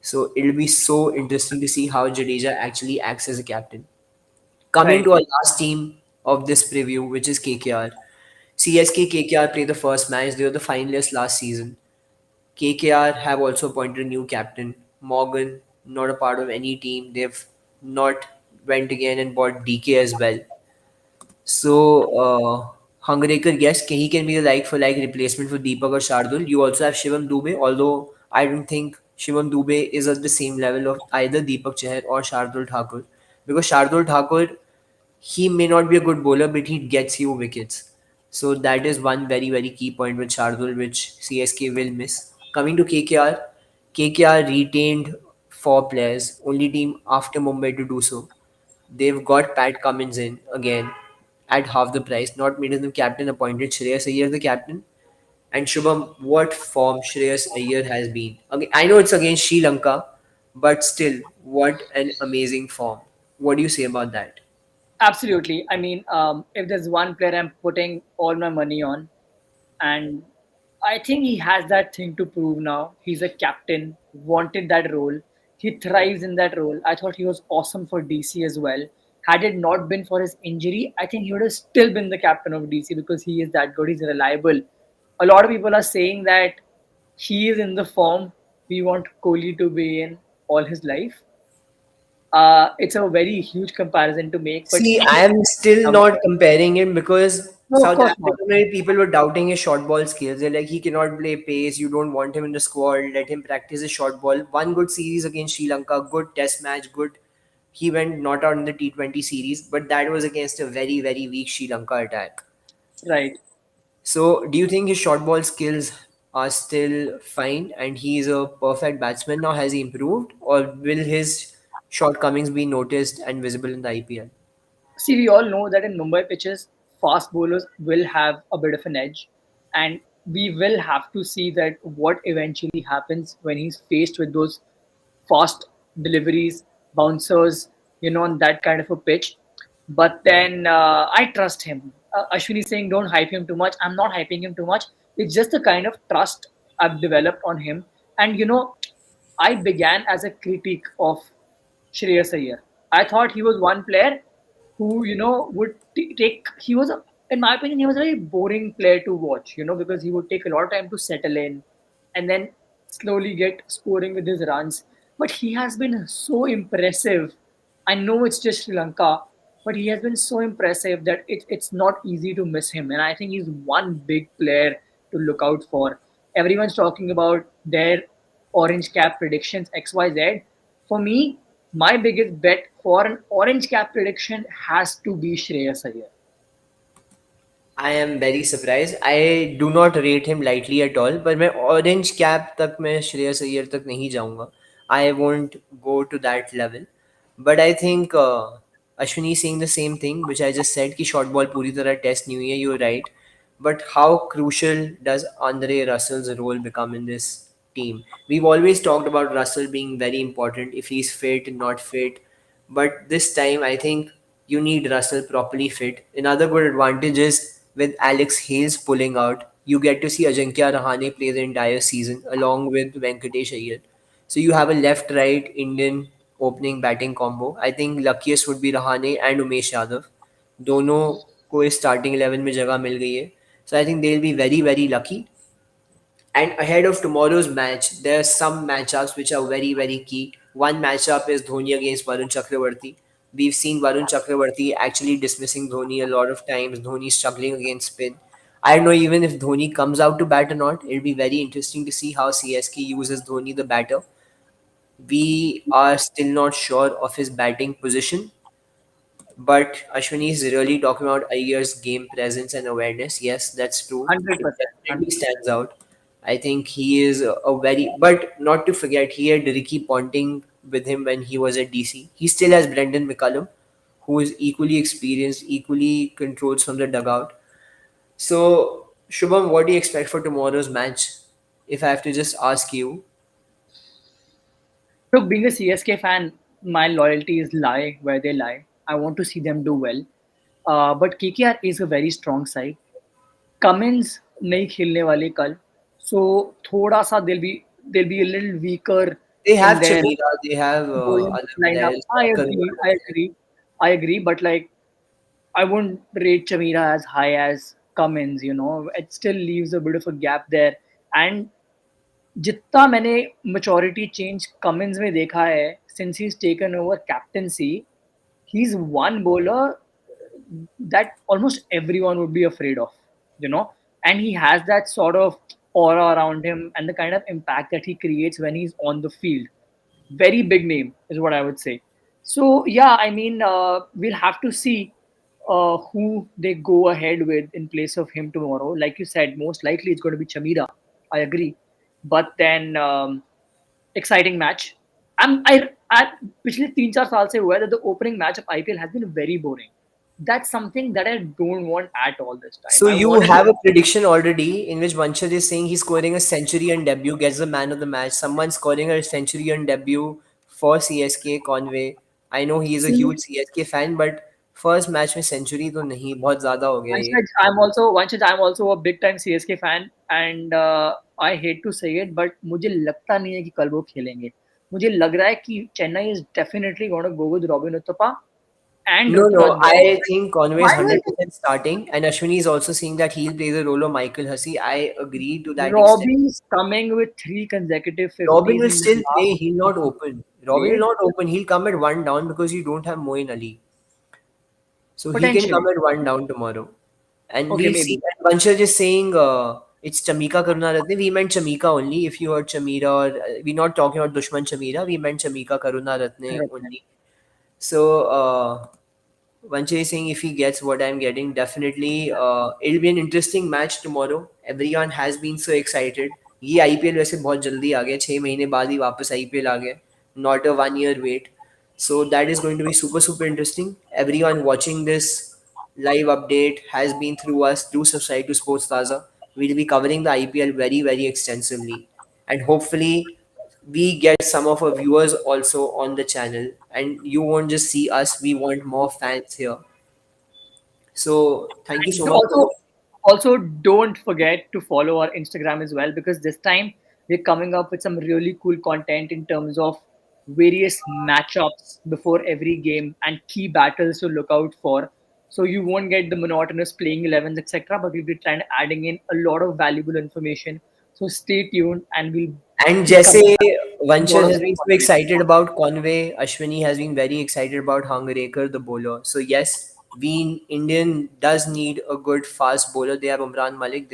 Speaker 1: So it'll be so interesting to see how Jadeja actually acts as a captain. Coming
Speaker 3: right.
Speaker 1: to our last team of this preview, which is KKR. CSK KKR played the first match. They were the finalists last season. KKR have also appointed a new captain. Morgan, not a part of any team. They've not went again and bought DK as well. So, Hungarekar, yes, he can be the like for like replacement for Deepak or Shardul. You also have Shivam Dubey, although I don't think Shivam Dubey is at the same level of either Deepak Chahar or Shardul Thakur. Because Shardul Thakur, he may not be a good bowler, but he gets you wickets. So that is one very, very key point with Shardul, which CSK will miss. Coming to KKR, KKR retained four players, only team after Mumbai to do so. They've got Pat Cummins in again. at half the price, not made him the captain, appointed Shreyas Iyer the captain. And Shubham, what form Shreyas Iyer has been. Okay, I know it's against Sri Lanka, but still, what an amazing form. What do you say about that?
Speaker 3: Absolutely. I mean, if there's one player I'm putting all my money on, and I think he has that thing to prove now. He's a captain, wanted that role. He thrives in that role. I thought he was awesome for DC as well. Had it not been for his injury, I think he would have still been the captain of DC because he is that good. He's reliable. A lot of people are saying that he is in the form we want Kohli to be in all his life. It's a very huge comparison to make, but
Speaker 1: See,
Speaker 3: he
Speaker 1: I am still
Speaker 3: um,
Speaker 1: not comparing him because
Speaker 3: no, of
Speaker 1: South
Speaker 3: course not.
Speaker 1: Africa, many people were doubting his short ball skills. They're like, he cannot play pace. You don't want him in the squad. Let him practice his short ball. One good series against Sri Lanka, good test match, good. He went not out in the T20 series, but that was against a very, very weak Sri Lanka attack.
Speaker 3: Right.
Speaker 1: So, do you think his short ball skills are still fine and he is a perfect batsman now? Has he improved, or will his shortcomings be noticed and visible in the IPL?
Speaker 3: See, we all know that in Mumbai pitches, fast bowlers will have a bit of an edge, and we will have to see that what eventually happens when he's faced with those fast deliveries, bouncers, on that kind of a pitch. But then I trust him. Ashwini saying don't hype him too much. I'm not hyping him too much. It's just the kind of trust I've developed on him. And I began as a critique of Shreyas Iyer. I thought he was one player who would take. He was, in my opinion, he was a very boring player to watch. Because he would take a lot of time to settle in, and then slowly get scoring with his runs. But he has been so impressive. I know it's just Sri Lanka, but he has been so impressive that it's not easy to miss him. And I think he's one big player to look out for. Everyone's talking about their orange cap predictions, XYZ. For me, my biggest bet for an orange cap prediction has to be Shreyas Iyer.
Speaker 1: I am very surprised. I do not rate him lightly at all. पर मैं orange cap तक मैं श्रेयस अय्यर तक नहीं जाऊंगा. I won't go to that level. But I think Ashwini is saying the same thing, which I just said कि short ball पूरी तरह test नहीं हुई है. You're right. But how crucial does Andre Russell's role become in this team? We've always talked about Russell being very important if he's fit and not fit. But this time, I think you need Russell properly fit. Another good advantage is with Alex Hales pulling out, you get to see Ajinkya Rahane play the entire season along with Venkatesh Iyer. So you have a left-right Indian opening batting combo. I think luckiest would be Rahane and Umesh Yadav. दोनों को इस starting 11 में जगह मिल गई है. So I think they'll be very, very lucky. And ahead of tomorrow's match, there are some matchups which are very, very key. One matchup is Dhoni against Varun Chakravarti. We've seen Varun Chakravarti actually dismissing Dhoni a lot of times. Dhoni struggling against spin. I don't know even if Dhoni comes out to bat or not. It'll be very interesting to see how CSK uses Dhoni the batter. We are still not sure of his batting position, but Ashwini is really talking about Iyer's game presence and awareness. Yes, that's true. It
Speaker 3: 100%.
Speaker 1: definitely stands out. I think he is a very, but not to forget, he had Ricky Ponting with him when he was at DC. He still has Brendan McCullum, who is equally experienced, equally controls from the dugout. So, Shubham, what do you expect for tomorrow's match? If I have to just ask you,
Speaker 3: Look, being a CSK fan, my loyalties lie where they lie. I want to see them do well. But KKR is a very strong side. Cummins नहीं खेलने वाले कल, so थोड़ा सा they'll be a little weaker
Speaker 1: they
Speaker 3: in
Speaker 1: have
Speaker 3: their
Speaker 1: Chamira, they have
Speaker 3: bowling
Speaker 1: other
Speaker 3: lineup.
Speaker 1: players,
Speaker 3: I agree,
Speaker 1: Karwal.
Speaker 3: I agree, I agree. But like, I wouldn't rate Chamira as high as Cummins. It still leaves a bit of a gap there. And जितना मैंने maturity change Cummins में देखा है since he's taken over captaincy, he's one bowler that almost everyone would be afraid of, you know. And he has that sort of aura around him and the kind of impact that he creates when he's on the field. Very big name is what I would say. So yeah, I mean, we'll have to see who they go ahead with in place of him tomorrow. Like you said, most likely it's going to be Chamira. I agree, but then exciting match. I पिछले 3-4 साल से हुआ है that the opening match of IPL has been very boring. That's something that I don't want at all this time.
Speaker 1: So
Speaker 3: I
Speaker 1: you
Speaker 3: want to
Speaker 1: have a prediction already in which Vanchar is saying he's scoring a century on debut, gets the man of the match. Someone scoring a century on debut for CSK, Conway. I know he is a
Speaker 3: see.
Speaker 1: huge CSK fan, but first match में century तो नहीं, बहुत ज़्यादा हो गया ये.
Speaker 3: I'm also a big time CSK fan, and I hate to say it, but मुझे लगता नहीं है कि कल वो खेलेंगे. मुझे लग रहा है कि Chennai is definitely going to go with Robin Uthappa and
Speaker 1: No, no,
Speaker 3: Ruturaj Gaikwad.
Speaker 1: I think Conway is
Speaker 3: Why do I think
Speaker 1: 100% starting, and Ashwini is also saying that he'll play the role of Michael Hussey. I agree to that extent.
Speaker 3: Robbie's coming with three consecutive
Speaker 1: Robin
Speaker 3: 50s
Speaker 1: will
Speaker 3: in the
Speaker 1: still
Speaker 3: last
Speaker 1: play, he'll not open. Robin will
Speaker 3: played?
Speaker 1: not open, he'll come at one down because you don't have Moeen Ali. So he can come
Speaker 3: Potentially.
Speaker 1: at one down tomorrow. And
Speaker 3: Okay,
Speaker 1: we'll see.
Speaker 3: maybe.
Speaker 1: And Vanshaj is saying it's Chamika Karunaratne. We meant Chamika only. If you heard Chamira, or we're not talking about Dushman Chamira, we meant Chamika Karunaratne
Speaker 3: Correct.
Speaker 1: only. So Vanche is saying if he gets what I'm getting, definitely it'll be an interesting match tomorrow. Everyone has been so excited. ये IPL वैसे बहुत जल्दी आ गया 6 महीने बाद ही वापस IPL आ गया not a 1 year wait so that is going to be super interesting everyone watching this live update has been through us do subscribe to Sports Plaza we'll be covering the IPL very extensively and hopefully we get some of our viewers also on the channel and you won't just see us we want more fans here so thank you so
Speaker 3: And
Speaker 1: much for
Speaker 3: also don't forget to follow our Instagram as well, because this time we're coming up with some really cool content in terms of various matchups before every game and key battles to look out for. So you won't get the monotonous playing 11s, etc. But we'll be trying adding in a lot of valuable information. So stay tuned, and we'll
Speaker 1: and
Speaker 3: keep
Speaker 1: जैसे
Speaker 3: coming back with a
Speaker 1: Vanchar
Speaker 3: lot of
Speaker 1: has been so
Speaker 3: content.
Speaker 1: excited about Conway, Ashwini has been very excited about Hangarekar, the bowler. So yes, we Indian does need a good fast bowler. They have Umran Malik.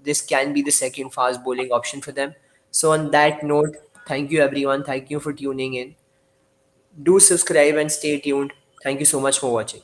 Speaker 1: This can be the second fast bowling option for them. So on that note, thank you everyone. Thank you for tuning in. Do subscribe and stay tuned. Thank you so much for watching.